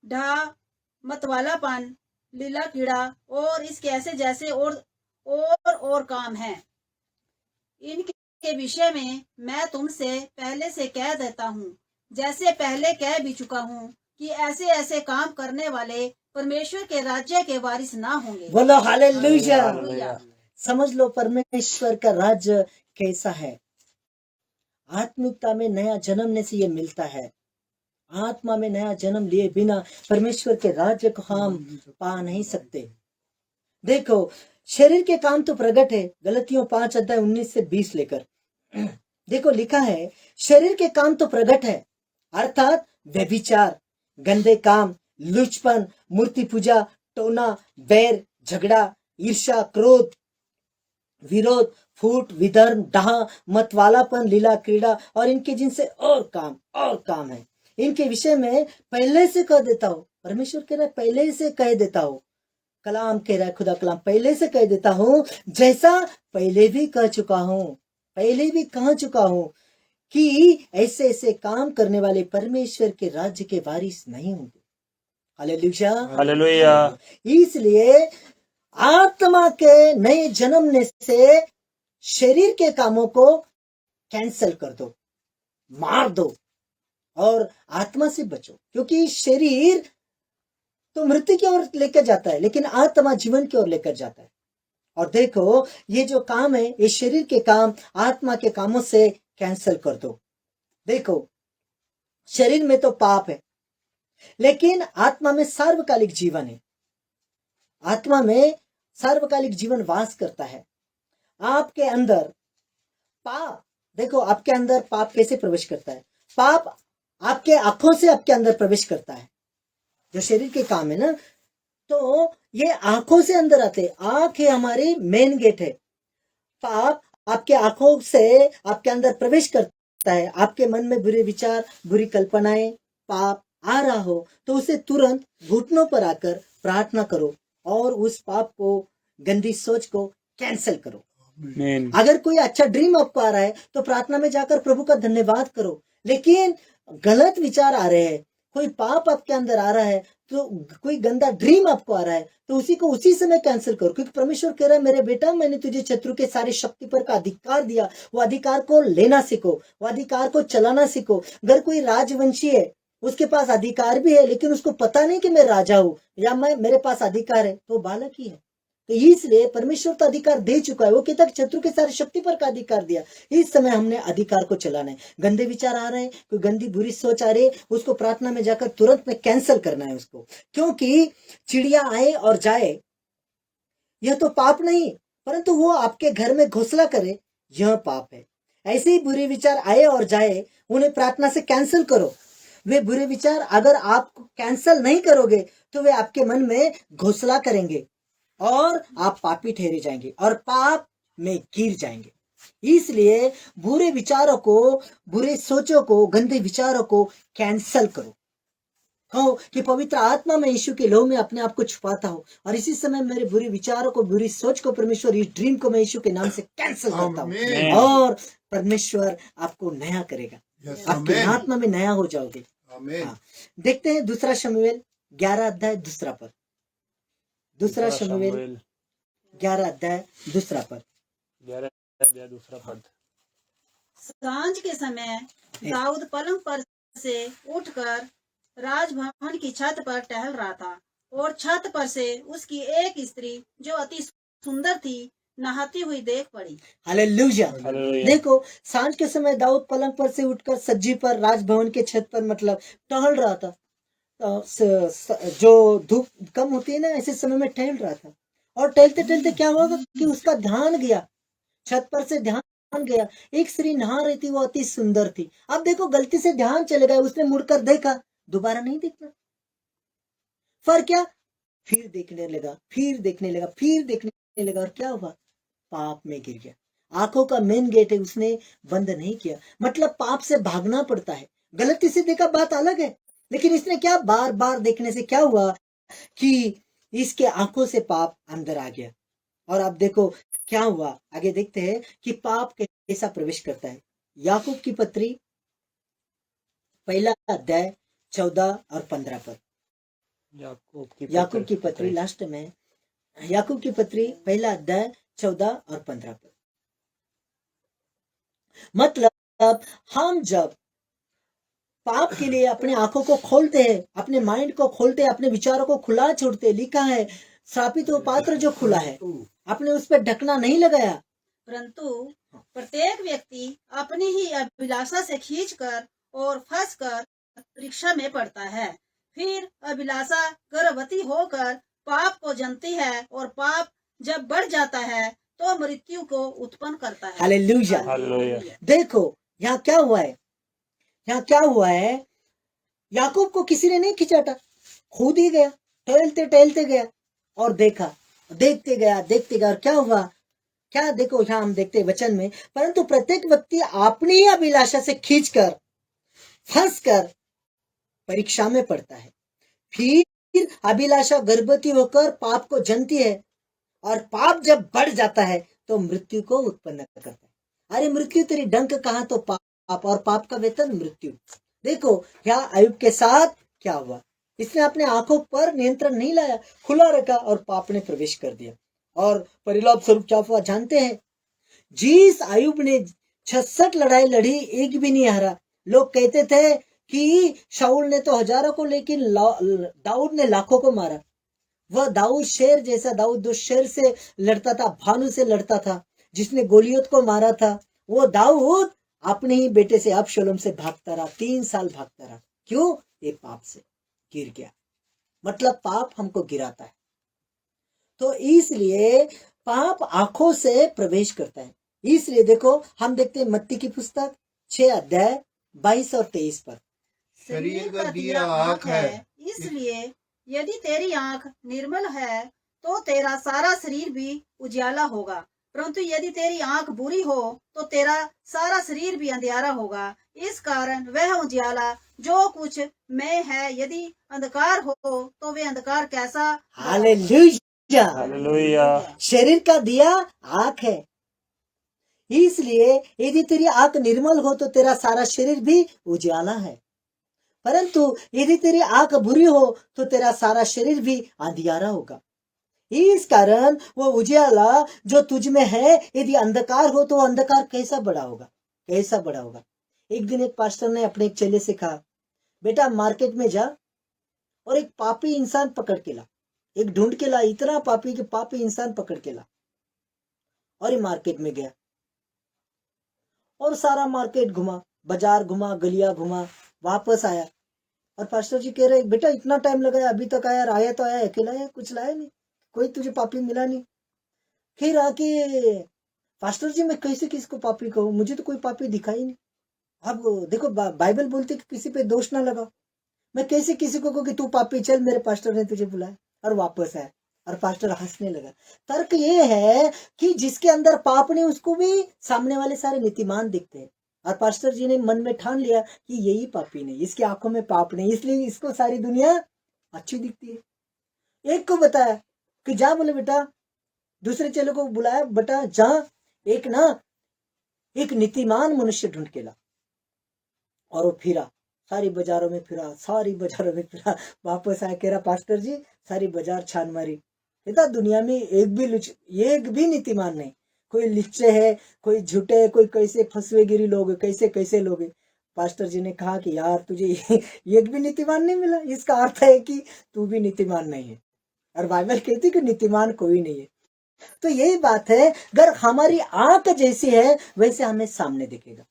ढा, मतवालापन, लीला कीड़ा और इसके ऐसे जैसे और काम हैं। इनके विषय में मैं तुमसे पहले से कह देता हूँ, जैसे पहले कह भी चुका हूँ, कि ऐसे ऐसे काम करने वाले परमेश्वर के राज्य के वारिस ना होंगे। बोलो हालेलुया। हालेलुया। समझ लो परमेश्वर का राज्य कैसा है। आत्मिकता में नया जन्मने से ये मिलता है। आत्मा में नया जन्म लिए बिना परमेश्वर के राज्य को हम पा नहीं सकते। देखो शरीर के काम तो प्रकट है, गलतियों 5 अध्याय 19 से 20 लेकर। देखो लिखा है शरीर के काम तो प्रकट है, अर्थात व्यभिचार, गंदे काम, लुचपन, मूर्ति पूजा, टोना, बैर, झगड़ा, ईर्ष्या, क्रोध, विरोध, फूट, विधर्म, डाह, मतवालापन, लीला क्रीड़ा और इनके जिनसे और काम है। इनके विषय में पहले से कह देता हूं, परमेश्वर कह रहा है पहले से कह देता हूं, कलाम कह रहा है, खुदा कलाम पहले से कह देता हूं, जैसा पहले भी कह चुका हूं कि ऐसे ऐसे काम करने वाले परमेश्वर के राज्य के वारिस नहीं होंगे। हालेलुया। हालेलुया। इसलिए आत्मा के नए जन्मने से शरीर के कामों को कैंसल कर दो, मार दो और आत्मा से बचो, क्योंकि शरीर तो मृत्यु की ओर लेकर जाता है, लेकिन आत्मा जीवन की ओर लेकर जाता है। और देखो ये जो काम है, ये शरीर के काम आत्मा के कामों से कैंसल कर दो। देखो शरीर में तो पाप है, लेकिन आत्मा में सार्वकालिक जीवन है। आत्मा में सार्वकालिक जीवन वास करता है। आपके अंदर पाप, देखो आपके अंदर पाप कैसे प्रवेश करता है? पाप आपके आंखों से आपके अंदर प्रवेश करता है। जो शरीर के काम है ना, तो ये आंखों से अंदर आते। आंख है हमारी मेन गेट है। पाप आपके आंखों से आपके अंदर प्रवेश करता है। आपके मन में बुरे विचार, बुरी कल्पनाएं, पाप आ रहा हो तो उसे तुरंत घुटनों पर आकर प्रार्थना करो, और उस पाप को, गंदी सोच को कैंसिल करो। आमीन। अगर कोई अच्छा ड्रीम आपको आ रहा है तो प्रार्थना में जाकर प्रभु का धन्यवाद करो। लेकिन गलत विचार आ रहे हैं, कोई पाप आपके अंदर आ रहा है, तो कोई गंदा ड्रीम आपको आ रहा है, तो उसी को उसी समय कैंसिल करो। क्योंकि परमेश्वर कह रहा है, मेरे बेटा मैंने तुझे शत्रु के सारी शक्ति पर का अधिकार दिया। वो अधिकार को लेना सीखो, वो अधिकार को चलाना सीखो। अगर कोई राजवंशी है, उसके पास अधिकार भी है, लेकिन उसको पता नहीं कि मैं राजा हूं या मेरे पास अधिकार है, तो बालक ही है। तो इसलिए परमेश्वर तो अधिकार दे चुका है। वो कहता है शत्रु के सारी शक्ति पर का अधिकार दिया। इस समय हमने अधिकार को चलाना है। गंदे विचार आ रहे हैं, कोई गंदी बुरी सोच आ रही है, उसको प्रार्थना में जाकर तुरंत में कैंसिल करना है उसको। क्योंकि चिड़िया आए और जाए यह तो पाप नहीं, परंतु वो आपके घर में घोंसला करे यह पाप है। ऐसे ही बुरे विचार आए और जाए, उन्हें प्रार्थना से कैंसिल करो। वे बुरे विचार अगर आप कैंसिल नहीं करोगे तो वे आपके मन में घोंसला करेंगे और आप पापी ठहरे जाएंगे और पाप में गिर जाएंगे। इसलिए बुरे विचारों को, बुरे सोचों को, गंदे विचारों को कैंसिल करो। कहो कि पवित्र आत्मा में यीशु के लहू में अपने आप को छुपाता हूँ और इसी समय मेरे बुरे विचारों को, बुरी सोच को परमेश्वर, इस ड्रीम को मैं यीशु के नाम से कैंसिल करता हूँ और परमेश्वर आपको नया करेगा। आपके आत्मा में नया हो जाओगे। हाँ। देखते हैं दूसरा शमूएल 11 अध्याय दूसरा पद। दूसरा शमूएल 11 अध्याय दूसरा पद। 11 अध्याय दूसरा पद। सांझ के समय दाऊद पलंग पर से उठकर राजभवन की छत पर टहल रहा था और छत पर से उसकी एक स्त्री जो अति सुंदर थी नहाती हुई देख पड़ी। हालेलुया। हालेलुया। देखो, सांझ के समय दाऊद पलंग पर से उठकर सज्जी पर, राजभवन के छत पर मतलब टहल रहा था। जो धूप कम होती है ना, ऐसे समय में टहल रहा था और टहलते टहलते क्या हुआ कि उसका ध्यान गया, छत पर से ध्यान गया, एक स्त्री नहा रही थी, वो अति सुंदर थी। अब देखो, गलती से ध्यान चले गया, उसने मुड़कर देखा, दोबारा नहीं देखना। फर्क क्या? फिर देखने लगा, फिर देखने लगा, फिर देखने लगा और क्या हुआ? पाप में गिर गया। आंखों का मेन गेट है, उसने बंद नहीं किया। मतलब पाप से भागना पड़ता है। गलती से देखा बात अलग है, लेकिन इसने क्या, बार बार देखने से क्या हुआ कि इसके आंखों से पाप अंदर आ गया। और अब देखो क्या हुआ, आगे देखते हैं कि पाप कैसा प्रवेश करता है। याकूब की पत्री पहला अध्याय 14 और 15 पर। याकूब की पत्री लास्ट में, याकूब की पत्री पहला अध्याय 14 और 15 पर। मतलब हम जब पाप के लिए अपने आंखों को खोलते हैं, अपने माइंड को खोलते हैं, अपने विचारों को खुला छोड़ते, लिखा है श्रापित वो पात्र जो खुला है, आपने उस पर ढकना नहीं लगाया। परंतु प्रत्येक व्यक्ति अपनी ही अभिलाषा से खींचकर और फंसकर परीक्षा में पड़ता है। फिर अभिलाषा गर्भवती होकर पाप को जन्मती है और पाप जब बढ़ जाता है तो मृत्यु को उत्पन्न करता है। हालेलुया। हालेलुया। देखो यहाँ क्या हुआ है, यहाँ क्या हुआ है, याकूब को किसी ने नहीं खिंचाटा, खुद ही गया, टहलते टहलते गया और देखा, देखते गया और क्या हुआ, क्या देखो यहाँ हम देखते वचन में, परंतु प्रत्येक व्यक्ति अपनी ही अभिलाषा से खींचकर फंसकर परीक्षा में पड़ता है। फिर अभिलाषा गर्भवती होकर पाप को जन्मती है और पाप जब बढ़ जाता है तो मृत्यु को उत्पन्न करता है। अरे मृत्यु तेरी डंक कहाँ, तो पाप, और पाप का वेतन मृत्यु। देखो यहाँ अय्यूब के साथ क्या हुआ, इसने अपने आंखों पर नियंत्रण नहीं लाया, खुला रखा और पाप ने प्रवेश कर दिया और परिणाम स्वरूप क्या हुआ जानते हैं? जिस अय्यूब ने 66 लड़ाई लड़ी, एक भी नहीं हारा। लोग कहते थे कि शाऊल ने तो हजारों को, लेकिन दाऊद ने लाखों को मारा। वह दाऊद शेर जैसा, दाऊद जो शेर से लड़ता था, भालू से लड़ता था, जिसने गोलियत को मारा था, वो दाऊद अपने ही बेटे से अबशलोम से भागता रहा, 3 साल भागता रहा। क्यों? ये पाप से गिर गया। मतलब पाप हमको गिराता है। तो इसलिए पाप आंखों से प्रवेश करता है। इसलिए देखो हम देखते हैं मत्ती की पुस्तक 6 अध्याय 22 और 23 पर। शरीर का दिया आँख है, इसलिए यदि तेरी आँख निर्मल है तो तेरा सारा शरीर भी उजाला होगा, परंतु यदि तेरी आँख बुरी हो तो तेरा सारा शरीर भी अंधियारा होगा। इस कारण वह उजाला जो कुछ में है, यदि अंधकार हो तो वे अंधकार कैसा। हालेलुया। हालेलुया। शरीर का दिया आंख है, इसलिए यदि तेरी आंख निर्मल हो तो तेरा सारा शरीर भी उजाला है, परंतु यदि तेरी आंख बुरी हो तो तेरा सारा शरीर भी अंधियारा होगा। इस कारण वो उजाला जो तुझ में है, यदि अंधकार हो तो अंधकार कैसा बड़ा होगा, कैसा बड़ा होगा। एक दिन एक पास्टर ने अपने एक चेले से कहा, बेटा मार्केट में जा और एक पापी इंसान पकड़ के ला, एक ढूंढ के ला, इतना पापी कि पापी इंसान पकड़ के ला। और ये मार्केट में गया और सारा मार्केट घुमा, बाजार घुमा, गलियां घुमा, वापस आया और पास्टर जी कह रहे, बेटा इतना टाइम लगाया, अभी तक आया तो आया, अकेला आया, कुछ लाया नहीं, कोई तुझे पापी मिला नहीं। फिर आके पास्टर जी मैं कैसे किसको पापी कहूँ, मुझे तो कोई पापी दिखाई नहीं। अब देखो बाइबल बोलती कि किसी पे दोष ना लगा, मैं कैसे किसी को कहूँ कि तू पापी, चल मेरे पास्टर ने तुझे बुलाया। और वापस आया और पास्टर हंसने लगा। तर्क ये है कि जिसके अंदर पाप नहीं उसको भी सामने वाले सारे नीतिमान दिखते हैं, और पास्टर जी ने मन में ठान लिया कि यही पापी नहीं, इसकी आंखों में पाप नहीं, इसलिए इसको सारी दुनिया अच्छी दिखती है। एक को बताया कि जा, बोले बेटा, दूसरे चेले को बुलाया, बेटा जा एक नीतिमान मनुष्य ढूंढ के ला। और वो फिरा, सारी बाजारों में फिरा, वापस आया, कह रहा पास्टर जी सारी बाजार छान मारी, कहता दुनिया में एक भी नीतिमान नहीं, कोई लिच्चे है, कोई झूठे है, कोई कैसे फंसवेगिरी लोग, कैसे कैसे लोग। पास्टर जी ने कहा कि यार तुझे एक भी नीतिमान नहीं मिला, इसका अर्थ है कि तू भी नीतिमान नहीं है, और बाइबल कहती कि नीतिमान कोई नहीं है। तो यही बात है, अगर हमारी आंख जैसी है वैसे हमें सामने दिखेगा,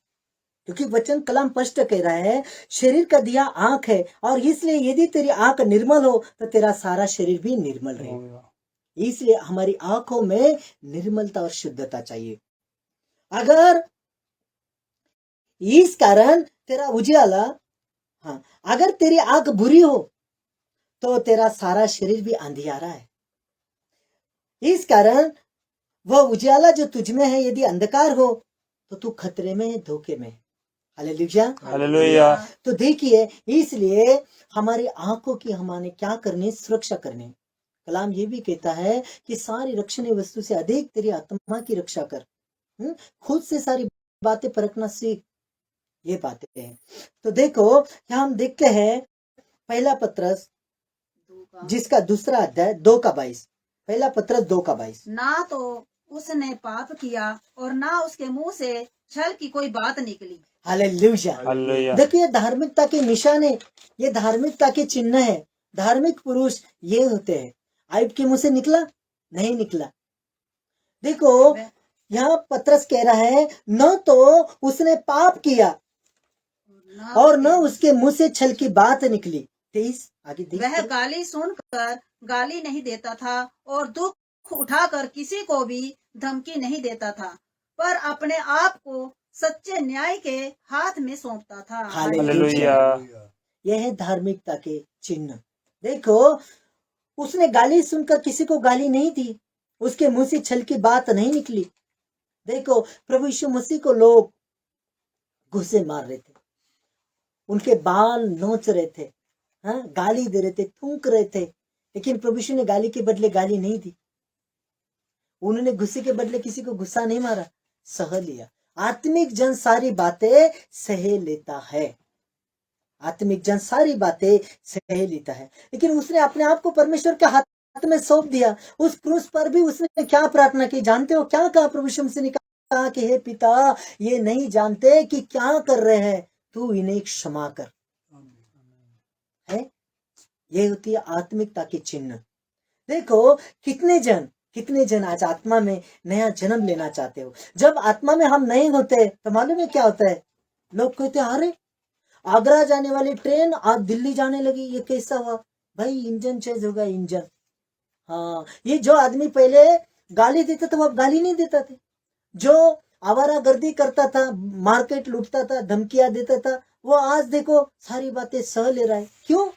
क्योंकि वचन कलाम स्पष्ट कह रहा है शरीर का दिया आंख है, और इसलिए यदि तेरी आंख निर्मल हो तो तेरा सारा शरीर भी निर्मल रहेगा। इसलिए हमारी आंखों में निर्मलता और शुद्धता चाहिए। अगर इस कारण तेरा उजाला, हाँ, अगर तेरी आंख बुरी हो तो तेरा सारा शरीर भी अंधियारा है। इस कारण वह उजाला जो तुझ में है यदि अंधकार हो तो तू खतरे में है, धोखे में है। Hallelujah, hallelujah. तो देखिए, इसलिए हमारी आंखों की हमारे क्या करनी, सुरक्षा करनी। कलाम ये भी कहता है कि सारी रक्षणीय वस्तु से अधिक तेरी आत्मा की रक्षा कर, खुद से सारी बातें परखना सीख। ये बातें हैं। तो देखो यहाँ हम देखते हैं पहला पत्रस जिसका दूसरा अध्याय 2:22, पहला पत्रस 2:22। ना तो उसने पाप किया और ना उसके मुंह से छल की कोई बात निकली। Hallelujah, hallelujah. देखो ये धार्मिकता के निशान है, ये धार्मिकता के चिन्ह है। धार्मिक पुरुष ये होते हैं। आयुब के मुंह से निकला नहीं निकला। देखो यहाँ पत्रस कह रहा है न तो उसने पाप किया और न उसके मुंह से छल की बात निकली। 23 आगे देखिए। वह गाली सुनकर गाली नहीं देता था और दुख उठाकर किसी को भी धमकी नहीं देता था, पर अपने आप को सच्चे न्याय के हाथ में सौंपता था। हालेलुया। यह है धार्मिकता के चिन्ह। देखो उसने गाली सुनकर किसी को गाली नहीं दी, उसके मुंह से छल की बात नहीं निकली। देखो प्रभु यीशु मसीह को लोग घुसे मार रहे थे, उनके बाल नोच रहे थे, हाँ, गाली दे रहे थे, थूक रहे थे, लेकिन प्रभु यीशु ने गाली के बदले गाली नहीं दी। उन्होंने गुस्से के बदले किसी को गुस्सा नहीं मारा, सह लिया। आत्मिक जन सारी बातें सह लेता है, आत्मिक जन सारी बातें सह लेता है, लेकिन उसने अपने आप को परमेश्वर के हाथ में सौंप दिया। उस क्रूस पर भी उसने क्या प्रार्थना की जानते हो? क्या कहा प्रभु यीशु मसीह ने? कहा कि हे पिता, ये नहीं जानते कि क्या कर रहे हैं, तू इन्हें क्षमा कर। है, ये होती है आत्मिकता के चिन्ह। देखो कितने जन आज आत्मा में नया जन्म लेना चाहते हो। जब आत्मा में हम नहीं होते तो मालूम है क्या होता है? लोग कहते हैं अरे आगरा जाने वाली ट्रेन आज दिल्ली जाने लगी, ये कैसा हुआ? भाई इंजन चेंज होगा, इंजन। हाँ, ये जो आदमी पहले गाली देता था वो अब गाली नहीं देता था, जो आवारागर्दी करता था, मार्केट लूटता था, धमकियां देता था, वो आज देखो सारी बातें सह ले रहा है। क्यों?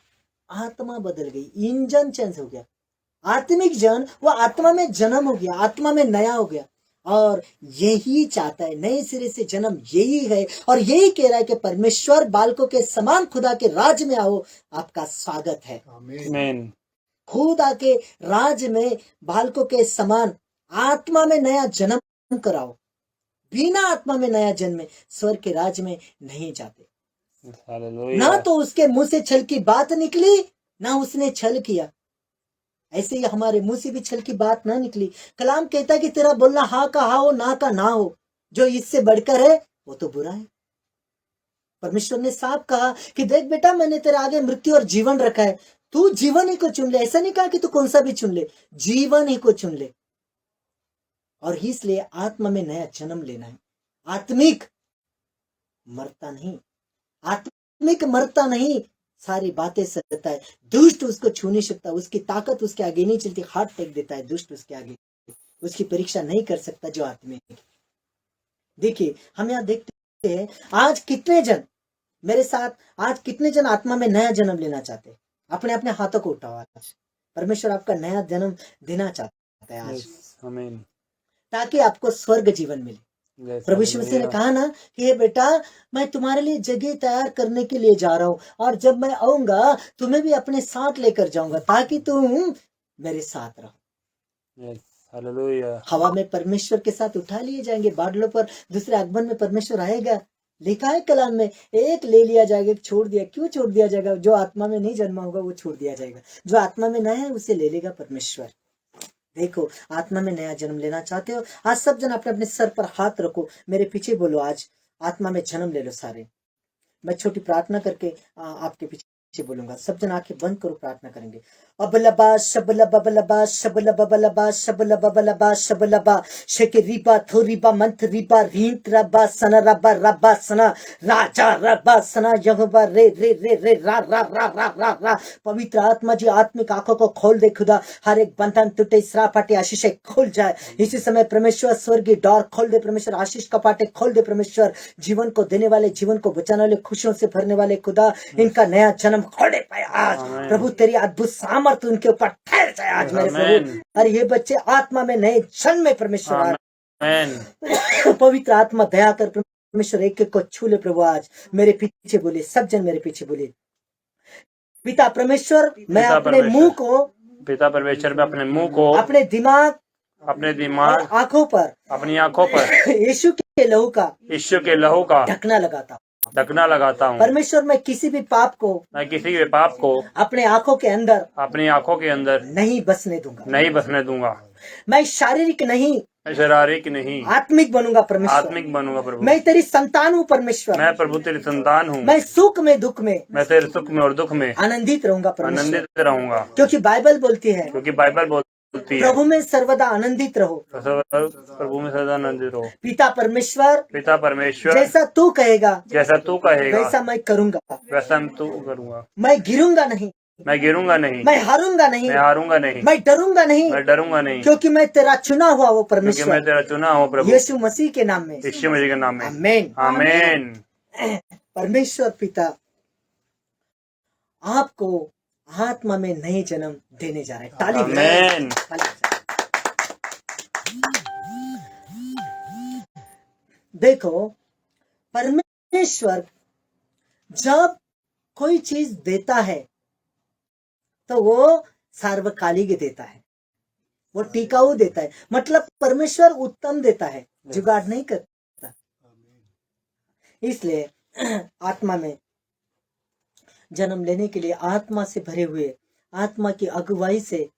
आत्मा बदल गई, इंजन चेंज हो गया। आत्मिक जन वो आत्मा में जन्म हो गया, आत्मा में नया हो गया, और यही चाहता है, नए सिरे से जन्म यही है, और यही कह रहा है कि परमेश्वर बालकों के समान खुदा के राज में आओ, आपका स्वागत है। आमीन। खुदा के राज में बालकों के समान आत्मा में नया जन्म कराओ। बिना आत्मा में नया जन्म स्वर्ग के राज में नहीं जाते। हालेलुया। ना तो उसके मुंह से छल की बात निकली, ना उसने छल किया। ऐसे ही हमारे मुंह से भी छल की बात ना निकली। कलाम कहता है कि तेरा बोलना हाँ का हाँ हो, ना का ना हो। जो इससे बढ़कर है वो तो बुरा है। परमेश्वर ने साफ कहा कि देख बेटा, मैंने तेरे आगे मृत्यु और जीवन रखा है, तू जीवन ही को चुन ले। ऐसा नहीं कहा कि तू कौन सा भी चुन ले, जीवन ही को चुन ले। और इसलिए आत्मा में नया जन्म लेना है। आत्मिक मरता नहीं, आत्मिक मरता नहीं, सारी बातें सहता है। दुष्ट उसको छू नहीं सकता, उसकी ताकत उसके आगे नहीं चलती, हाथ टेक देता है दुष्ट उसके आगे। उसकी परीक्षा नहीं कर सकता जो आत्मिक। देखिए हम यहाँ देखते हैं आज कितने जन मेरे साथ, आज कितने जन आत्मा में नया जन्म लेना चाहते हैं। अपने अपने हाथों को उठाओ। आज परमेश्वर आपका नया जन्म देना चाहता है आज, आमीन। ताकि आपको स्वर्ग जीवन मिले। प्रभु यीशु मसीह ने कहा ना कि हे बेटा, मैं तुम्हारे लिए जगह तैयार करने के लिए जा रहा हूं, और जब मैं आऊंगा तुम्हें भी अपने साथ लेकर जाऊंगा, ताकि तुम मेरे साथ रहो। हालेलुया। हवा में परमेश्वर के साथ उठा लिए जाएंगे, बादलों पर दूसरे आगमन में परमेश्वर आएगा। लिखा है कलाम में, एक ले लिया जाएगा, एक छोड़ दिया। क्यों छोड़ दिया जाएगा? जो आत्मा में नहीं जन्मा होगा वो छोड़ दिया जाएगा, जो आत्मा में नया है उसे ले लेगा परमेश्वर। देखो, आत्मा में नया जन्म लेना चाहते हो? आज सब जन अपने अपने सर पर हाथ रखो, मेरे पीछे बोलो, आज आत्मा में जन्म ले लो सारे। मैं छोटी प्रार्थना करके आपके पीछे बोलूंगा। सब जन आंखें बंद करो, प्रार्थना करेंगे। अबलबा शबलबा बलबा शबलबा बलबा शबलबा बलबा शबलबा शेके रिबा थोरिबा मंथ रिबा रींत रबा सना रबा रबा सना राजा रबा सना यहोवा रे रे रे रे रा रा रा रा रा रा। पवित्र आत्मा जी आत्मिक आंखों को खोल दे खुदा। हर एक बंधन टूटे, श्रापाटे आशीष खुल जाए इसी समय परमेश्वर। स्वर्गीय द्वार खोल दे परमेश्वर, आशीष कपाटे खोल दे परमेश्वर। जीवन को देने वाले, जीवन को बचाने वाले, खुशियों से भरने वाले खुदा, इनका नया जन्म खोले पाए आज। प्रभु तेरी अद्भुत सामर्थ्य उनके ऊपर ठहर जाए आज मेरे प्रभु। अरे ये बच्चे आत्मा में नए जन्म में परमेश्वर, पवित्र आत्मा दया कर परमेश्वर, एक एक को छू ले प्रभु। आज मेरे पीछे बोले, सब जन मेरे पीछे बोले। पिता परमेश्वर, मैं अपने मुंह को, पिता परमेश्वर में अपने मुंह को, अपने दिमाग आंखों पर, अपनी आंखों पर यीशु के लहू का ढकना लगाता हूँ। परमेश्वर, मैं किसी भी पाप को अपने आंखों के अंदर नहीं बसने दूंगा। मैं शारीरिक नहीं आत्मिक बनूंगा परमेश्वर। मैं तेरी संतान हूँ परमेश्वर। मैं प्रभु तेरी संतान हूँ। मैं सुख में दुख में, मैं तेरे सुख में और दुख में आनंदित रहूंगा परमेश्वर। क्योंकि बाइबल बोलती है, प्रभु में सर्वदा आनंदित रहो। प्रभु में सदा आनंदित रहो। पिता परमेश्वर, जैसा तू कहेगा वैसा मैं करूंगा, वैसा मैं तू करूंगा। मैं गिरूंगा नहीं, मैं हारूंगा नहीं, मैं डरूंगा नहीं, क्योंकि मैं तेरा चुना हुआ वो परमेश्वर, प्रभु यीशु मसीह के नाम में, आमीन आमीन। परमेश्वर पिता आपको आत्मा में नए जन्म देने जा रहे हैं। ताली आमीन। देखो, परमेश्वर जब कोई चीज देता है तो वो सार्वकालिक देता है, वो टिकाऊ देता है। मतलब परमेश्वर उत्तम देता है, जुगाड़ नहीं करता। इसलिए आत्मा में जन्म लेने के लिए, आत्मा से भरे हुए, आत्मा की अगुवाई से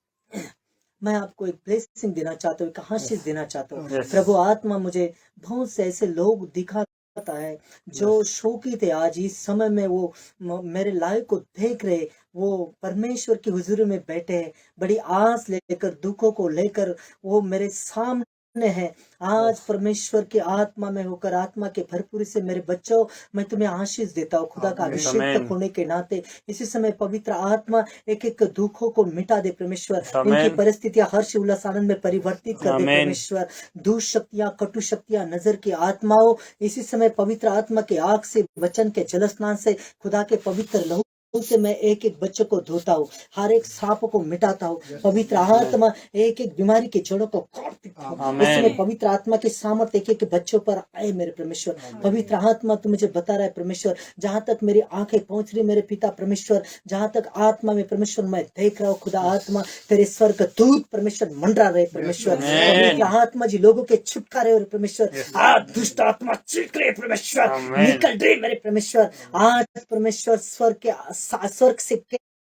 मैं आपको एक ब्लेसिंग देना चाहता हूँ, एक आशीष देना चाहता हूँ। प्रभु आत्मा मुझे बहुत से ऐसे लोग दिखाता है जो शौकी थे, आज इस समय में वो मेरे लाइव को देख रहे, वो परमेश्वर की हुजूरी में बैठे हैं, बड़ी आस लेकर, दुखों को लेकर वो मेरे सामने है। आज परमेश्वर की आत्मा में होकर, आत्मा के भरपूरी से मेरे बच्चों, मैं तुम्हें आशीष देता हूँ खुदा का अभिषेक होने के नाते। इसी समय पवित्र आत्मा एक एक दुखों को मिटा दे परमेश्वर, इनकी परिस्थितियां हर्ष उल्लास आनंद में परिवर्तित कर दे परमेश्वर। दुष्ट शक्तियां, कटु शक्तियां, नजर की आत्माओं, इसी समय पवित्र आत्मा के आग से, वचन के जलस्नान से, खुदा के पवित्र लहू से मैं एक एक बच्चों को धोता हूँ, हर एक सांप को मिटाता हूँ। पवित्र आत्मा एक एक बीमारी के जड़ों को काटती हूँ। आमीन। इसमें पवित्र आत्मा की सामर्थ्य एक एक बच्चों पर आए मेरे परमेश्वर। पवित्र आत्मा तू मुझे बता रहा है परमेश्वर, जहाँ तक मेरी आंखें पहुंच रही मेरे पिता परमेश्वर, जहाँ तक आत्मा में परमेश्वर मैं देख रहा हूँ खुदा आत्मा तेरे स्वर्ग दूत परमेश्वर मंडरा रहे परमेश्वर। पवित्र आत्मा जी लोगों के छुटकारे हो रहे परमेश्वर। आज दुष्ट आत्मा चिल्क रहे परमेश्वर, आमीन। निकल रहे मेरे परमेश्वर। आज परमेश्वर स्वर्ग से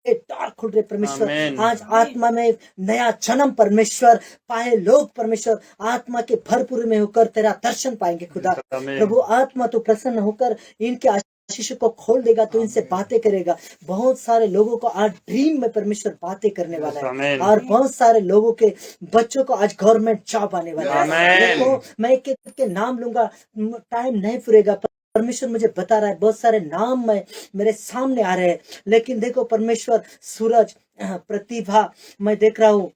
द्वार खुल रहे परमेश्वर। आमीन। आज आत्मा में नया जन्म परमेश्वर पाए लोग परमेश्वर आत्मा के भरपूर में होकर तेरा दर्शन पाएंगे खुदा। आमीन। प्रभु आत्मा तो प्रसन्न होकर इनके आशीष को खोल देगा, तो इनसे बातें करेगा। बहुत सारे लोगों को आज ड्रीम में परमेश्वर बातें करने वाला है, आमीन। और बहुत सारे लोगों के बच्चों को आज गवर्नमेंट जॉब आने वाला है। आमीन। देखो मैं एक एक के नाम लूंगा, टाइम नहीं पूरेगा। परमेश्वर मुझे बता रहा है बहुत सारे नाम में मेरे सामने आ रहे हैं, लेकिन देखो परमेश्वर सूरज, प्रतिभा मैं देख रहा हूँ,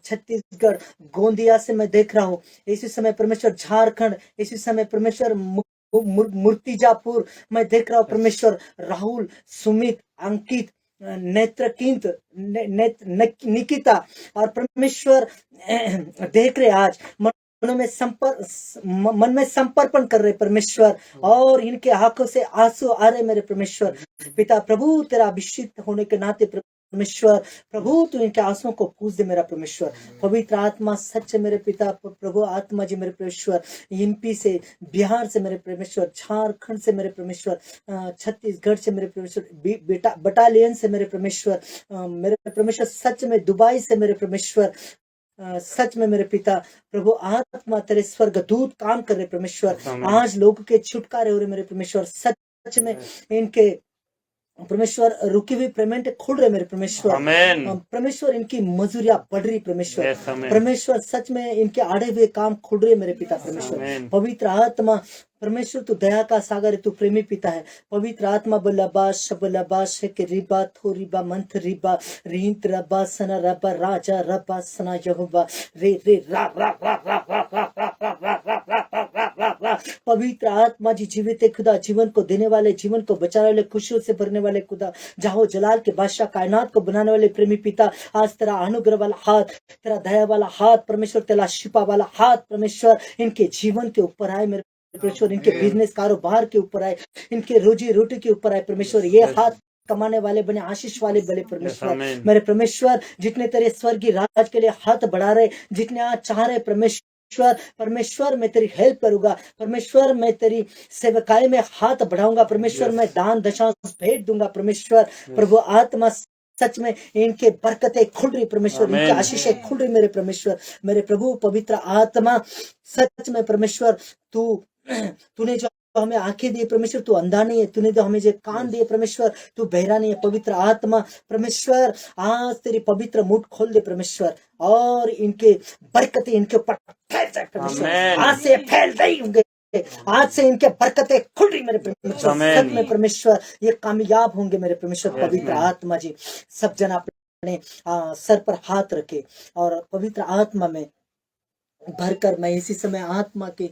छत्तीसगढ़ गोंदिया से मैं देख रहा हूँ इसी समय परमेश्वर, झारखंड इसी समय परमेश्वर, मूर्तिजापुर मैं देख रहा हूँ परमेश्वर, राहुल, सुमित, अंकित, नेत्रकिंत, निकिता और परमेश्वर देख रहे आज मन में संपर्पण कर रहे परमेश्वर, और इनके आंखों से आंसू आ रहे मेरे परमेश्वर। पिता प्रभु तेरा अभिषिक्त होने के नाते परमेश्वर प्रभु तू इनके आंसुओं को पूछ दे मेरा परमेश्वर। पवित्र आत्मा सच मेरे पिता प्रभु आत्मा जी मेरे परमेश्वर, एमपी से, बिहार से मेरे परमेश्वर, झारखंड से मेरे परमेश्वर, छत्तीसगढ़ से मेरे परमेश्वर, बटालियन से मेरे परमेश्वर, मेरे परमेश्वर सच में दुबई से मेरे परमेश्वर, सच में मेरे पिता प्रभु आत्मा तेरे स्वर्ग दूत काम कर रहे परमेश्वर। आज लोगों के छुटकारे हो रहे मेरे परमेश्वर। सच में इनके परमेश्वर रुकी हुई पेमेंट खुल रहे मेरे परमेश्वर। परमेश्वर इनकी मजूरियां बढ़ रही परमेश्वर। परमेश्वर सच में इनके आड़े हुए काम खुल रहे मेरे पिता परमेश्वर। पवित्र आत्मा परमेश्वर तू दया का सागर है, तू प्रेमी पिता है। पवित्र आत्मा बलबाश के रिबा थोरिबा मंथ रिबा रींत रबा सना रबा राजा रबा सना यहोवा रे रे रा रा रा रा रा रा रा रा रा रा रा रा रा। पवित्र आत्मा जी जीवित खुदा, जीवन को देने वाले, जीवन को बचाने वाले, खुशियों से भरने वाले खुदा, जाहो जलाल के बादशाह, कायनात को बनाने वाले प्रेमी पिता, आज तेरा अनुग्रह वाला हाथ, तेरा दया वाला हाथ परमेश्वर, तेरा शिपा वाला हाथ परमेश्वर इनके जीवन के ऊपर आए मेरे परमेश्वर, इनके बिजनेस कारोबार के ऊपर आए, इनके रोजी रोटी के ऊपर आए परमेश्वर। ये हाथ कमाने वाले बने, आशीष वाले बने परमेश्वर। मेरे परमेश्वर जितने तेरे स्वर्गीय राज के लिए हाथ बढ़ा रहे, जितने आज चाह रहे परमेश्वर मैं तेरी हेल्प करूंगा परमेश्वर, मैं तेरी सेवकाई में हाथ बढ़ाऊंगा परमेश्वर, मैं दान दशांश भेंट दूंगा परमेश्वर। प्रभु आत्मा सच में इनके बरकतें खुल रही परमेश्वर, इनकी आशीषें खुल रही मेरे परमेश्वर। मेरे प्रभु पवित्र आत्मा सच में परमेश्वर तूने जो हमें आंखें दी परमेश्वर, तू अंधा नहीं है। तूने जो हमें जो कान दिए परमेश्वर, तू बहरा नहीं है। पवित्र आत्मा परमेश्वर आज तेरी पवित्र मुठ खोल दे परमेश्वर, और इनके बरकतें इनके ऊपर फैल जाए परमेश्वर। आज से फैल रही होंगे, आज से इनके बरकतें खुल रही मेरे परमेश्वर। सच में परमेश्वर ये कामयाब होंगे मेरे परमेश्वर। पवित्र आत्मा जी सब जन अपने सर पर हाथ रखे, और पवित्र आत्मा में भरकर मैं इसी समय आत्मा की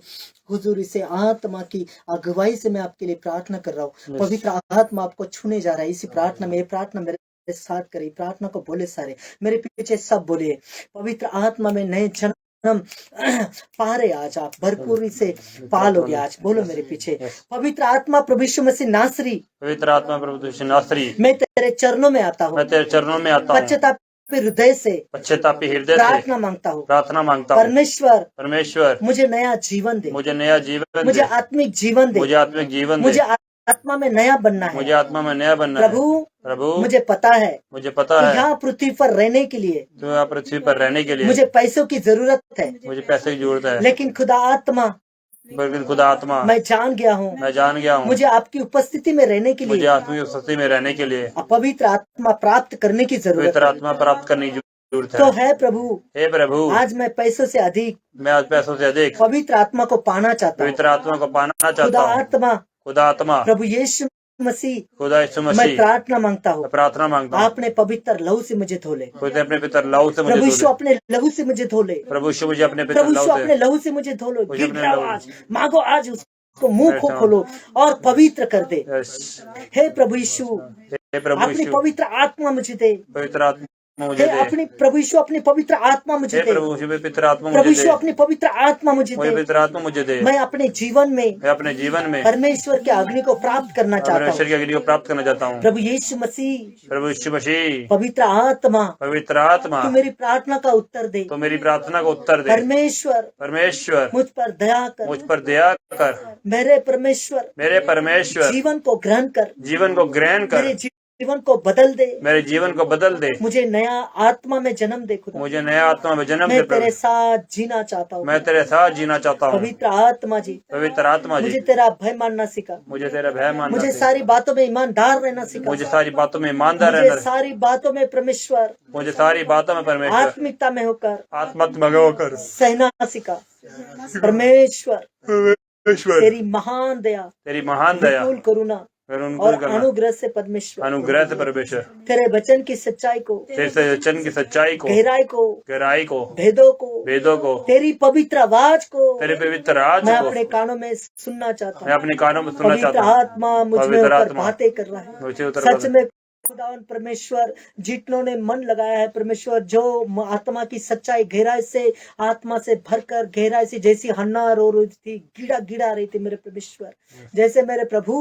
हुजूरी से, आत्मा की अगुवाई से मैं आपके लिए प्रार्थना कर रहा हूँ। पवित्र आत्मा आपको छूने जा रहा है इसी प्रार्थना में। ये प्रार्थना मेरे साथ करी, प्रार्थना को बोले सारे, मेरे पीछे सब बोले। पवित्र आत्मा में नए जन्म पा रहे आज आप, भरपूरी से पालोगे आज। बोलो मेरे पीछे, पवित्र आत्मा प्रभु यीशु मसीह नासरी, पवित्र आत्मा प्रभु यीशु नासरी, मैं तेरे चरणों में आता हूँ, मैं तेरे चरणों में आता हूँ, हृदय से प्रार्थना मांगता हूँ परमेश्वर मुझे नया जीवन दे, मुझे आत्मिक जीवन दे, मुझे आत्मा में नया बनना है। प्रभु मुझे पता है यहाँ पृथ्वी पर रहने के लिए मुझे पैसों की जरूरत है, लेकिन खुदा आत्मा मैं जान गया हूँ मुझे आपकी उपस्थिति में रहने के लिए पवित्र आत्मा प्राप्त करने की जरूरत है। तो है प्रभु आज मैं पैसों से अधिक पवित्र आत्मा को पाना चाहता हूँ। खुदा आत्मा प्रभु यीशु मसीह मैं प्रार्थना मांगता हूँ, आपने पवित्र लहू से मुझे धो ले, प्रभु यीशु अपने लहू से मुझे धो ले, प्रभु यीशु अपने लहू से मुझे धो लो। आज मांगो, आज उसको मुंह को खोलो और पवित्र कर दे। हे प्रभु यीशु हे प्रभु अपनी यीशु, पवित्र आत्मा मुझे दे। पवित्र आत्मा मुझे हे दे। अपनी प्रभु यीशु अपनी पवित्र आत्मा मुझे हे दे। प्रभु यीशु, पवित्र आत्मा प्रभु मुझे यीशु दे। अपनी पवित्र आत्मा मुझे मुझे दे। पवित्र आत्मा मुझे दे। मैं अपने जीवन में मैं अपने जीवन में परमेश्वर के अग्नि को प्राप्त करना चाहता परमेश्वर हूँ। की अग्नि को प्राप्त करना चाहता हूँ। प्रभु यीशु मसीह, प्रभु यीशु मसीह, पवित्र आत्मा, पवित्र आत्मा, तू मेरी प्रार्थना का उत्तर दे। तो मेरी प्रार्थना को उत्तर दे। परमेश्वर, परमेश्वर, मुझ पर दया कर। मुझ पर दया कर। मेरे परमेश्वर, मेरे परमेश्वर, जीवन को ग्रहण कर। जीवन को ग्रहण कर। मेरे जीवन को बदल दे। मेरे जीवन को बदल दे। मुझे नया आत्मा में जन्म दे खुदा। मुझे नया आत्मा में जन्म दे मैं तेरे प्रभु। साथ जीना चाहता हूँ। मैं तेरे साथ जीना चाहता हूँ। पवित्र आत्मा जी, पवित्र आत्मा जी, मुझे तेरा भय मानना सिखा। मुझे तेरा भय मानना मुझे सिखा। सारी बातों में ईमानदार रहना सिखा। मुझे सारी बातों में ईमानदार मुझे रहना। सारी बातों में परमेश्वर, मुझे सारी बातों में परमेश्वर आत्मिकता में होकर आत्मात्मक होकर सहना सिखा। परमेश्वर, परमेश्वर, तेरी महान दया, तेरी महान दया विपुल करुणा और और अनुग्रह करना। अनुग्रह से परमेश्वर, अनुग्रह से परमेश्वर, तेरे वचन की सच्चाई को, तेरे वचन की सच्चाई को, गहराई को, गहराई को, भेदों को, वेदों को, तेरी पवित्र आवाज को तेरे पवित्र राज मैं को अपने कानों में सुनना चाहता मैं हूँ। अपने कानों में सुनना पवित्र चाहता हूँ। आत्मा मुझ में पवित्र होकर आत्मा बातें कर रहा है। मुझे उतर सच में खुदावन परमेश्वर, जितनों ने मन लगाया है परमेश्वर, जो आत्मा की सच्चाई गहराई से, आत्मा से भरकर गहराई से, जैसी हन्ना रो रही थी, गिड़ा गिड़ा रही थी मेरे परमेश्वर, जैसे मेरे प्रभु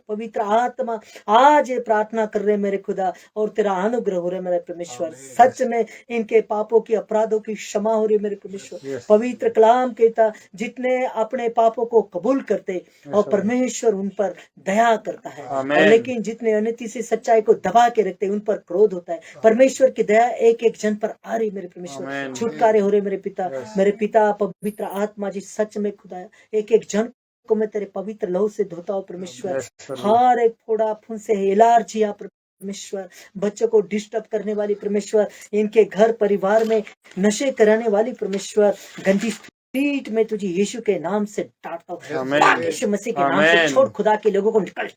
पवित्र आत्मा आज ये प्रार्थना कर रहे मेरे खुदा, और तेरा अनुग्रह हो रहा है मेरे परमेश्वर। सच में इनके पापों की, अपराधों की क्षमा हो रही है मेरे परमेश्वर। पवित्र कलाम कहता, जितने अपने पापों को कबूल करते और परमेश्वर उन पर दया करता है, और लेकिन जितने अनिति से सच्चाई को दबा के रखते उन पर क्रोध होता है। परमेश्वर की दया एक एक जन पर आ रही मेरे परमेश्वर, छुटकारे हो रहे मेरे पिता। मेरे पिता पवित्र आत्मा जी, सच में खुदा एक एक जन को मैं तेरे पवित्र लहू से धोता हूँ परमेश्वर। हर एक फोड़ा फुंसे एलर्जी परमेश्वर, बच्चों को डिस्टर्ब करने वाली परमेश्वर, इनके घर परिवार में नशे कराने वाली परमेश्वर, गंदी पीठ में तुझे यीशु के नाम से डांटता हूँ। यीशु मसीह के नाम से छोड़, खुदा के लोगों को निकल।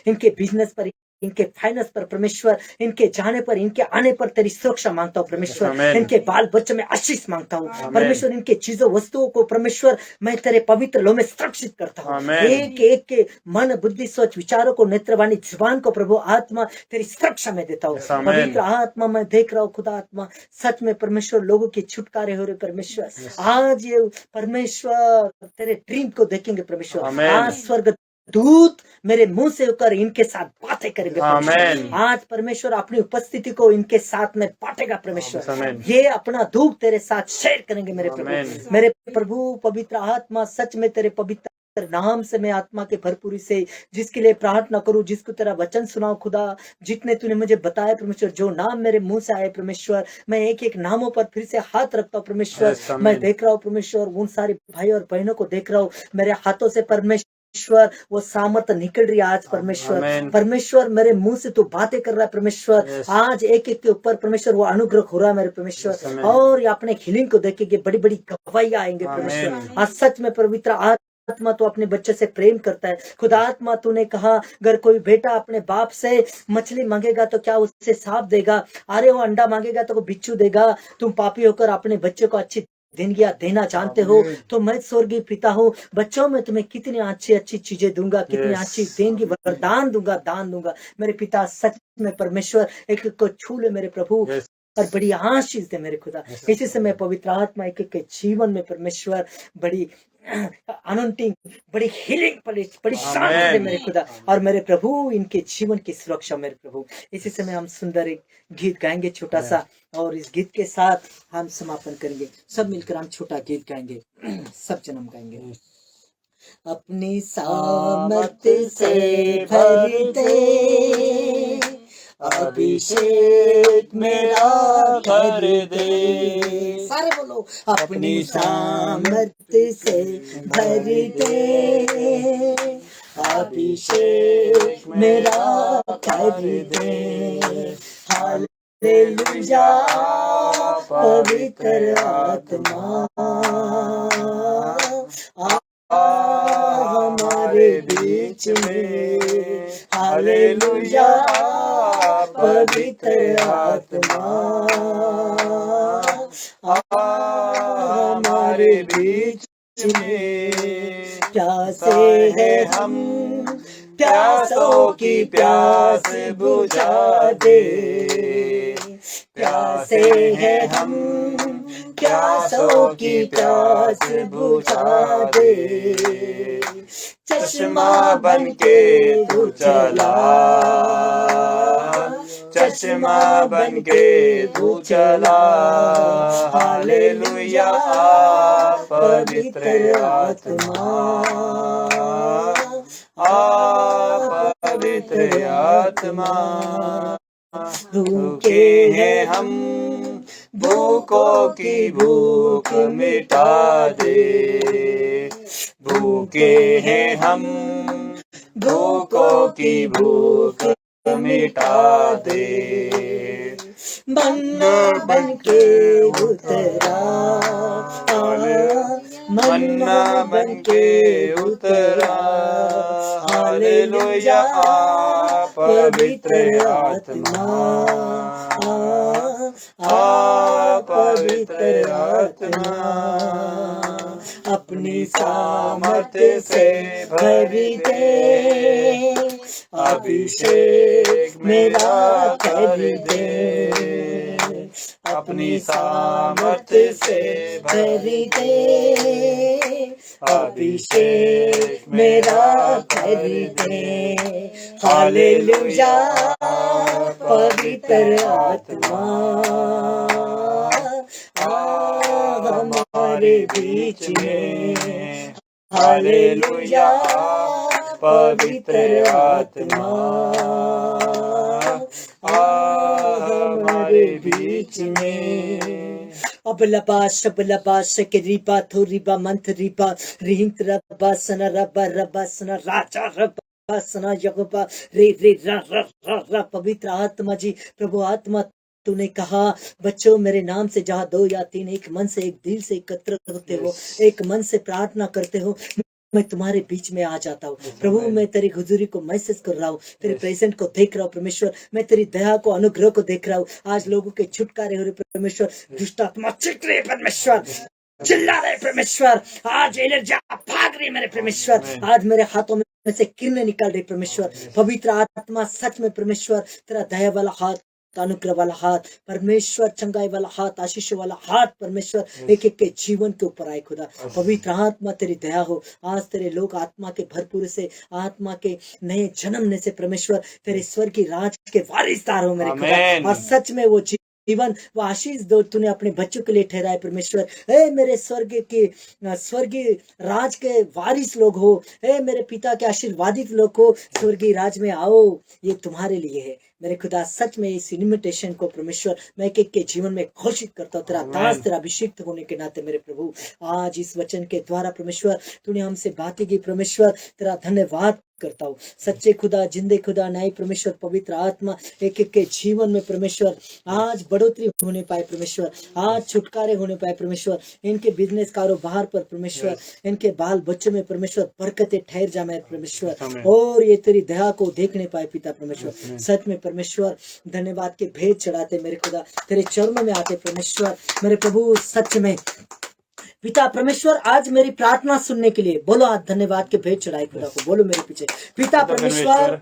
इनके बिजनेस पर, इनके फाइनेंस पर परमेश्वर, इनके जाने पर, इनके आने पर तेरी सुरक्षा मांगता हूँ परमेश्वर। इनके बाल बच्चों में आशीष मांगता हूँ परमेश्वर। इनके चीजों वस्तुओं को परमेश्वर मैं तेरे पवित्र लो में सुरक्षित करता हूँ। एक एक के मन, बुद्धि, सोच, विचारों को, नेत्रवाणी, जुबान को प्रभु आत्मा तेरी सुरक्षा में देता हूँ। पवित्र आत्मा मैं देख रहा हूँ खुदा आत्मा, सच में परमेश्वर लोगों के छुटकारे हो रहे परमेश्वर। आज ये परमेश्वर तेरे ड्रीम को देखेंगे परमेश्वर। आज स्वर्ग दूत मेरे मुंह से होकर इनके साथ बातें करेंगे। आज परमेश्वर अपनी उपस्थिति को इनके साथ में बांटेगा परमेश्वर। ये अपना धूप तेरे साथ शेयर करेंगे मेरे प्रभु। मेरे प्रभु पवित्र आत्मा, सच में तेरे पवित्र नाम से मैं आत्मा के भरपूरी से जिसके लिए प्रार्थना करूं, जिसको तेरा वचन सुनाओ खुदा, जितने तूने मुझे बताया परमेश्वर, जो नाम मेरे मुंह से आए परमेश्वर, मैं एक एक नामों पर फिर से हाथ रखता हूँ परमेश्वर। मैं देख रहा हूँ परमेश्वर, उन सारे भाई और बहनों को देख रहा हूँ, मेरे हाथों से परमेश्वर वो सामर्थ निकल रही है आज परमेश्वर। परमेश्वर मेरे मुंह से तू बातें कर रहा है परमेश्वर। आज एक एक के ऊपर परमेश्वर वो अनुग्रह हो रहा है मेरे परमेश्वर, और ये अपने हीलिंग को देखेंगे, बड़ी बड़ी गवाहियां आएंगे परमेश्वर। आज सच में पवित्र आत्मा तो अपने बच्चे से प्रेम करता है। खुदा आत्मा तूने कहा, अगर कोई बेटा अपने बाप से मछली मांगेगा तो क्या उससे सांप देगा? अरे वो अंडा मांगेगा तो वो बिच्छू देगा। तुम पापी होकर अपने बच्चे को अच्छी जिंदगी देना जानते हो, तो मैं स्वर्गीय पिता हूँ, बच्चों में तुम्हें कितनी अच्छी अच्छी चीजें दूंगा, कितनी अच्छी देंगी, वरदान दूंगा, दान दूंगा मेरे पिता। सच में परमेश्वर एक को छू ले मेरे प्रभु, और बड़ी आशीष दे मेरे खुदा। इसी से मैं पवित्र आत्मा एक के जीवन में परमेश्वर बड़ी अनंटिंग, बड़ी हीलिंग, बड़ी शांति दे मेरे खुदा, और मेरे प्रभु इनके जीवन की सुरक्षा मेरे प्रभु। इसी समय हम सुंदर एक गीत गाएंगे छोटा सा, और इस गीत के साथ हम समापन करेंगे। सब मिलकर हम छोटा गीत गाएंगे, सब जन्म गाएंगे। अपनी सामर्थ्य से भर दे, अभिषेक मेरा कर दे। सारे बोलो, अपनी सामर्थ्य से भर दे, अभिषेक मेरा कर दे। हालेलुया पवित्र आत्मा हमारे बीच में। हालेलुया पवित्र आत्मा हमारे बीच में। प्यासे हैं हम प्यासों की प्यास बुझा दे। प्यासे हैं हम, प्यासों की प्यास बुझा दे। चश्मा बन के तू चला, चश्मा बन के तू चला। हालेलुया पवित्र आत्मा, पवित्र आत्मा। भूखे हैं हम, भूखों की भूख मिटा दे। भूखे हैं हम, भूखों की भूख मिटा दे। मन्ना बन के उतरा, मन्ना बन के उतरा। हालेलुया पवित्र आत्मा, पवित्र आत्मा। अपनी सामर्थ्य से भरी दे, अभिषेक मेरा कर दे। अपनी सामर्थ्य से भरी दे, अभिषेक मेरा कर दे। हालेलुया पवित्र आत्मा हमारे बीच में। हालेलुया पवित्र आत्मा हमारे बीच में। अब लबाश के रिबा थो रिबा मंथ रिबा रिंत रबा सना रबा रबा सना राजा रबा सना यगोबा रे रे रा रा रा रा। पवित्र आत्मा जी, प्रभु आत्मा, तूने कहा बच्चों मेरे नाम से जहाँ 2 या 3 एक मन से एक दिल से एकत्र होते हो, एक मन से प्रार्थना करते हो, मैं तुम्हारे बीच में आ जाता हूँ। प्रभु मैं तेरी हुजूरी को महसूस कर रहा हूँ, तेरे प्रेजेंट को देख रहा हूँ परमेश्वर। मैं तेरी दया को, अनुग्रह को देख रहा हूँ। आज लोगों के छुटकारे हो रहे परमेश्वर, दुष्ट आत्मा चित रहे परमेश्वर, चिल्ला रहे परमेश्वर। आज एलिया भाग रही मेरे परमेश्वर। आज मेरे हाथों में से किरणें निकल रही परमेश्वर। पवित्र आत्मा सच में परमेश्वर तेरा दया वाला हाथ, अनुग्रह वाला हाथ परमेश्वर, चंगाई वाला हाथ, आशीष वाला हाथ परमेश्वर एक एक के जीवन के ऊपर आए खुदा। पवित्र आत्मा तेरी दया हो। आज तेरे लोग आत्मा के भरपूर से, आत्मा के नए जन्मने से परमेश्वर तेरे स्वर्ग की राज के वारिसदार हो मेरे खुदा। और सच में वो जीवन, वो आशीष दो तूने अपने बच्चों के लिए ठहराए परमेश्वर। ए मेरे स्वर्गीय राज के वारिस लोग हो, ए मेरे पिता के आशीर्वादित लोग हो, स्वर्गीय राज में आओ, ये तुम्हारे लिए है मेरे खुदा। सच में इस इन्विटेशन को परमेश्वर मैं एक के जीवन में घोषित करता हूँ, तेरा दास, तेरा अभिषिक्त होने के नाते मेरे प्रभु। आज इस वचन के द्वारा परमेश्वर तूने हमसे बातें की परमेश्वर, तेरा धन्यवाद करता हूँ। सच्चे खुदा, जिंदे खुदा, न्याय परमेश्वर, पवित्र आत्मा एक एक के जीवन में परमेश्वर आज बढ़ोतरी होने पाए परमेश्वर, आज छुटकारे होने पाए परमेश्वर। इनके बिजनेस कारोबार पर परमेश्वर, इनके बाल बच्चों में परमेश्वर बरकतें ठहर जा मेरे परमेश्वर, और ये तेरी दया को देखने पाए पिता परमेश्वर। सच में परमेश्वर धन्यवाद के भेद चढ़ाते मेरे खुदा, तेरे चरणों में आते परमेश्वर मेरे प्रभु। सच में पिता परमेश्वर आज मेरी प्रार्थना सुनने के लिए बोलो, आज धन्यवाद के भेद चढ़ाए खुदा को, बोलो मेरे पीछे। पिता परमेश्वर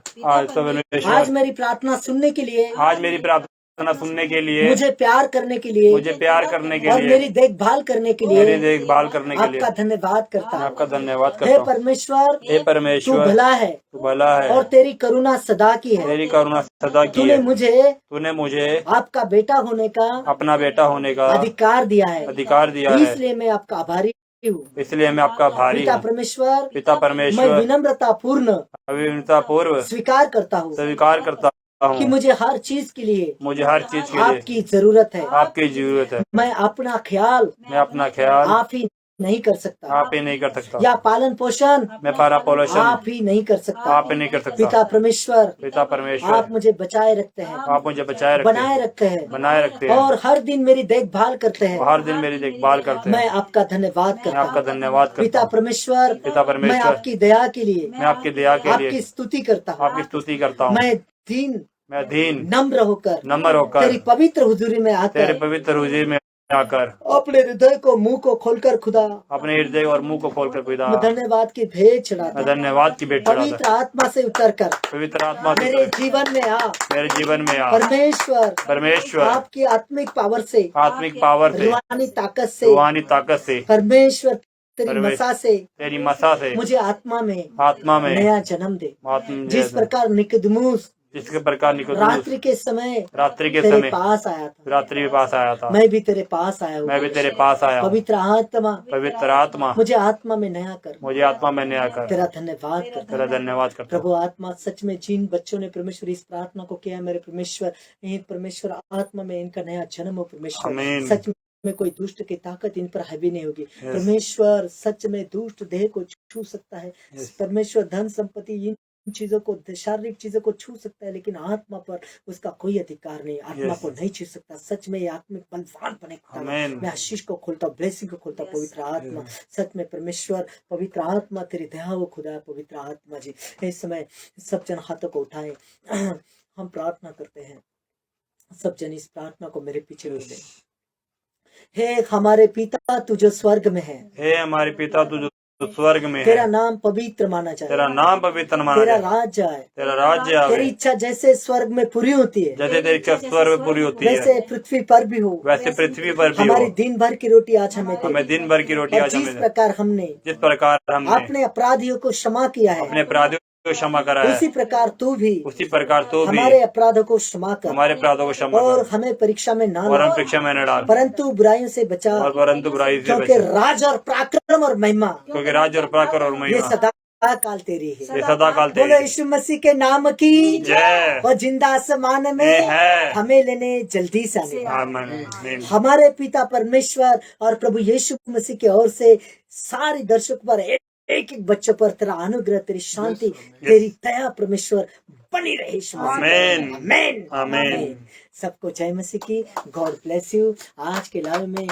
आज मेरी प्रार्थना सुनने के लिए, आज मेरी प्रार्थना सुनने के लिए, मुझे प्यार करने के लिए, मुझे प्यार करने के और लिए, मेरी देखभाल करने के लिए, मेरी देखभाल करने के लिए आपका धन्यवाद करता हूं। आपका धन्यवाद करता हे हूँ। परमेश्वर, हे परमेश्वर, तू भला है, तू भला है, और तेरी करुणा सदा की है। तेरी करुणा सदा की तूने है। मुझे मुझे आपका बेटा होने का अपना बेटा होने का अधिकार दिया है, अधिकार दिया है। इसलिए मैं आपका आभारी हूँ। इसलिए मैं आपका आभारी पिता हूँ। परमेश्वर, पिता मैं परमेश्वर, विनम्रता पूर्ण विनम्रता पूर्व स्वीकार करता हूँ स्वीकार करता कि हूँ, मुझे हर चीज के लिए मुझे हर चीज के लिए आपकी जरूरत है। आपकी जरूरत है। मैं अपना ख्याल मैं अपना ख्याल आप ही नहीं कर सकता, आप ही नहीं कर सकता, या पालन पोषण मैं पारा पोषण आप ही नहीं कर सकता। आप ही नहीं कर सकता। पिता परमेश्वर, पिता परमेश्वर, आप मुझे बचाए रखते हैं, आप मुझे बचाए रखते बनाए हैं, रखते हैं, बनाए रखते हैं, और हर दिन मेरी देखभाल करते हैं। हर दिन मेरी देखभाल करते हैं। मैं आपका धन्यवाद मैं करता आपका हूँ। धन्यवाद करता पिता हूँ। परमेश्वर, पिता परमेश्वर, मैं आपकी दया के लिए, मैं आपकी दया के आपकी लिए स्तुति करता हूँ। आपकी स्तुति करता हूँ। मैं दीन मैं दीन नम्र होकर नम्र होकर तेरी पवित्र हुजूरी में तेरे आकर पवित्र हुजूर में आकर अपने हृदय को मुंह को खोलकर खुदा अपने हृदय और मुंह को खोलकर खुदा मैं धन्यवाद की भेंट चढ़ाता मैं हूं। धन्यवाद की भेंट चढ़ाता पवित्र आत्मा से उतर कर पवित्र आत्मा से मेरे जीवन में आ मेरे जीवन में आ परमेश्वर परमेश्वर आपकी आत्मिक पावर से आत्मिक पावर से रूहानी ताकत से रूहानी ताकत से परमेश्वर तेरी परमेश्वर, मसा से तेरी मसा से मुझे आत्मा में नया जन्म दे। जिस प्रकार निकोदेमुस जिसके प्रकार निकोदेमुस रात्रि के समय तेरे तेरे पास आया था, रात्रि के पास आया था, मैं भी तेरे पास आया हूँ। मैं भी तेरे पास आया हूँ। पवित्र आत्मा मुझे आत्मा में नया कर, आत्मा में नया कर। तेरा धन्यवाद कर, तेरा धन्यवाद करता हूँ। प्रभु आत्मा सच में जिन बच्चों ने परमेश्वर इस प्रार्थना को किया, मेरे परमेश्वर आत्मा में इनका नया जन्म हो परमेश्वर। आमीन। सच में कोई दुष्ट की ताकत इन पर हावी नहीं होगी परमेश्वर। सच में दुष्ट देह को छू सकता है परमेश्वर, धन संपत्ति इन चीजों को, शारीरिक चीजों को छू सकता है, लेकिन आत्मा पर उसका कोई अधिकार नहीं, आत्मा को नहीं छू सकता। सच में आत्मिक बलवान बने। मैं आशीष को खोलता हूँ, ब्लेसिंग को खोलता हूँ। पवित्र आत्मा सच में परमेश्वर, पवित्र आत्मा तेरी दया हो खुदा। पवित्र आत्मा जी इस समय सब जन हाथों को उठाएं, हम प्रार्थना करते हैं। सब जन इस प्रार्थना को मेरे पीछे बोले। हे हमारे पिता तू जो स्वर्ग में है, हे हमारे पिता तू जो स्वर्ग में तेरा है, नाम पवित्र माना जाए, तेरा नाम पवित्र माना तेरा जाए, राज्य आए, तेरा राज्य आवे, तेरी इच्छा जैसे स्वर्ग में पूरी होती है जैसे तेरी इच्छा स्वर्ग में पूरी होती है वैसे पृथ्वी पर भी हो। वैसे पृथ्वी पर भी हमारी हो। दिन भर की रोटी आज हमें दे। हमें दिन भर की रोटी और आज जिस हमें दे। प्रकार हमने अपने अपराधियों को क्षमा किया है, अपने अपराधियों को क्षमा करा है, उसी प्रकार तू भी हमारे अपराधों को क्षमा कर, हमारे अपराधों को क्षमा और कर, हमें परीक्षा में ना और हम ला, परीक्षा में न डाल, परंतु बुराइयों से बचा, और परंतु बुराई से क्योंकि बचा, राज और पराक्रम और महिमा, क्योंकि राज्य और पराक्रम और ये महिमा सदा काल तेरी है। ये सदा काल बोलो तेरी यीशु मसीह के नाम की जय। और जिंदा आसमान में है। हमें लेने जल्दी से आने। आमीन। हमारे पिता परमेश्वर और प्रभु यीशु मसीह की ओर से सारे दर्शक पर एक एक बच्चों पर तेरा अनुग्रह, तेरी शांति, तेरी दया परमेश्वर बनी रहे। आमीन। आमीन। आमीन। सबको जय मसीह की। God bless you. आज के लाइव में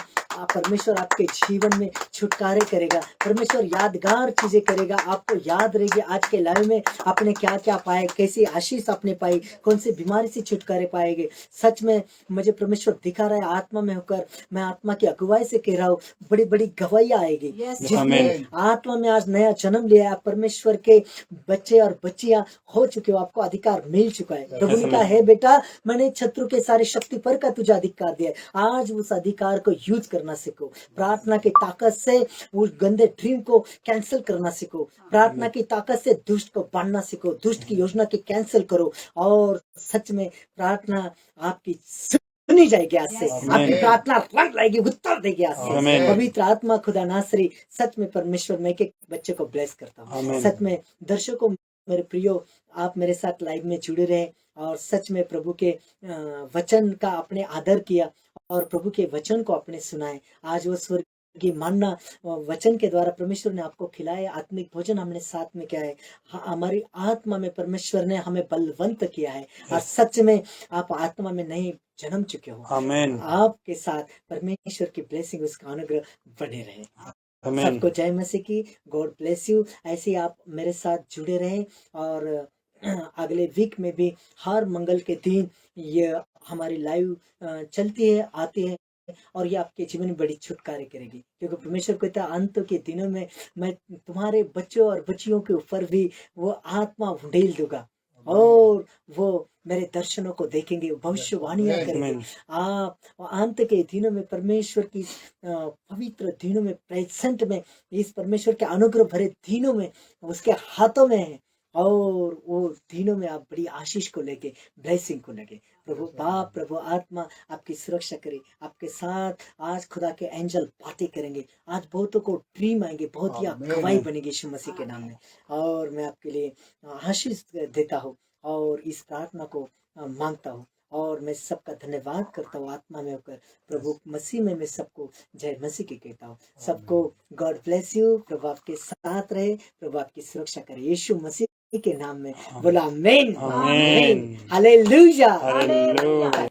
परमेश्वर आपके जीवन में छुटकारे करेगा, परमेश्वर यादगार चीजें करेगा। आपको याद रहेगी आज के लाइव में आपने क्या क्या पाए, कैसी आशीष आपने पाई, कौन सी बीमारी से छुटकारे पाएंगे। सच में मुझे परमेश्वर दिखा रहा है, आत्मा में होकर मैं आत्मा की अगुवाई से कह रहा हूँ, बड़ी बड़ी गवाहियां आएगी। जिसने आत्मा में आज नया जन्म लिया है, परमेश्वर के बच्चे और बच्चियां हो चुके हो, आपको अधिकार मिल चुका है। प्रभु ने कहा है बेटा मैंने शत्रु के सारे शक्ति पर का तुझे अधिकार दिया है। आज उस अधिकार को यूज करना सीखो। प्रार्थना की ताकत से उस गंदे ड्रीम को कैंसिल करना सीखो। प्रार्थना की ताकत से दुष्ट को बांधना सीखो। दुष्ट की योजना की कैंसिल करो, और सच में प्रार्थना आपकी सुनी जाएगी। आज से आपकी प्रार्थना रंग लाएगी, उत्तर देगी। आज से पवित्र आत्मा खुदा नासरी सच में परमेश्वर मैं एक बच्चे को ब्लेस करता हूँ। सच में दर्शकों मेरे प्रियो, आप मेरे साथ लाइव में जुड़े रहे और सच में प्रभु के वचन का आपने आदर किया और प्रभु के वचन को आपने सुनाए। आज वो स्वर्ग की मानना वचन के द्वारा परमेश्वर ने आपको खिलाया। आत्मिक भोजन हमने साथ में किया है। हमारी आत्मा में परमेश्वर ने हमें बलवंत किया है, और सच में आप आत्मा में नहीं जन्म चुके हो। आमीन। आपके साथ परमेश्वर की ब्लेसिंग, उसका अनुग्रह बने रहे। सबको जय मसीह की। God bless you. ऐसे आप मेरे साथ जुड़े रहें, और अगले वीक में भी हर मंगल के दिन ये हमारी लाइव चलती है, आती है, और ये आपके जीवन में बड़ी छुटकारे करेगी। क्योंकि परमेश्वर कहता है अंत के दिनों में मैं तुम्हारे बच्चों और बच्चियों के ऊपर भी वो आत्मा उंडेल दूंगा, और वो मेरे दर्शनों को देखेंगे, भविष्यवाणियां करेंगे। आप अंत के दिनों में परमेश्वर की पवित्र दिनों में, प्रेजेंट में, इस परमेश्वर के अनुग्रह भरे दिनों में उसके हाथों में है, और वो दिनों में आप बड़ी आशीष को लेके, ब्लेसिंग को लेके। प्रभु बाप, प्रभु आत्मा आपकी सुरक्षा करे, आपके साथ आज खुदा के एंजल बातें करेंगे। आज बहुतों को ड्रीम आएंगे, बहुत ही आप गवाही बनेगी यीशु मसीह के नाम में। और मैं आपके लिए आशीष देता हूँ और इस प्रार्थना को मांगता हूँ, और मैं सबका धन्यवाद करता हूँ आत्मा में होकर। प्रभु मसीह में मैं सबको जय मसीह की कहता हूँ। सबको गॉड ब्लेस यू। प्रभु आपके साथ रहे, प्रभु आपकी सुरक्षा करे यीशु मसीह के नाम में। बोला आमीन। आमीन। हालेलुया। हालेलुया।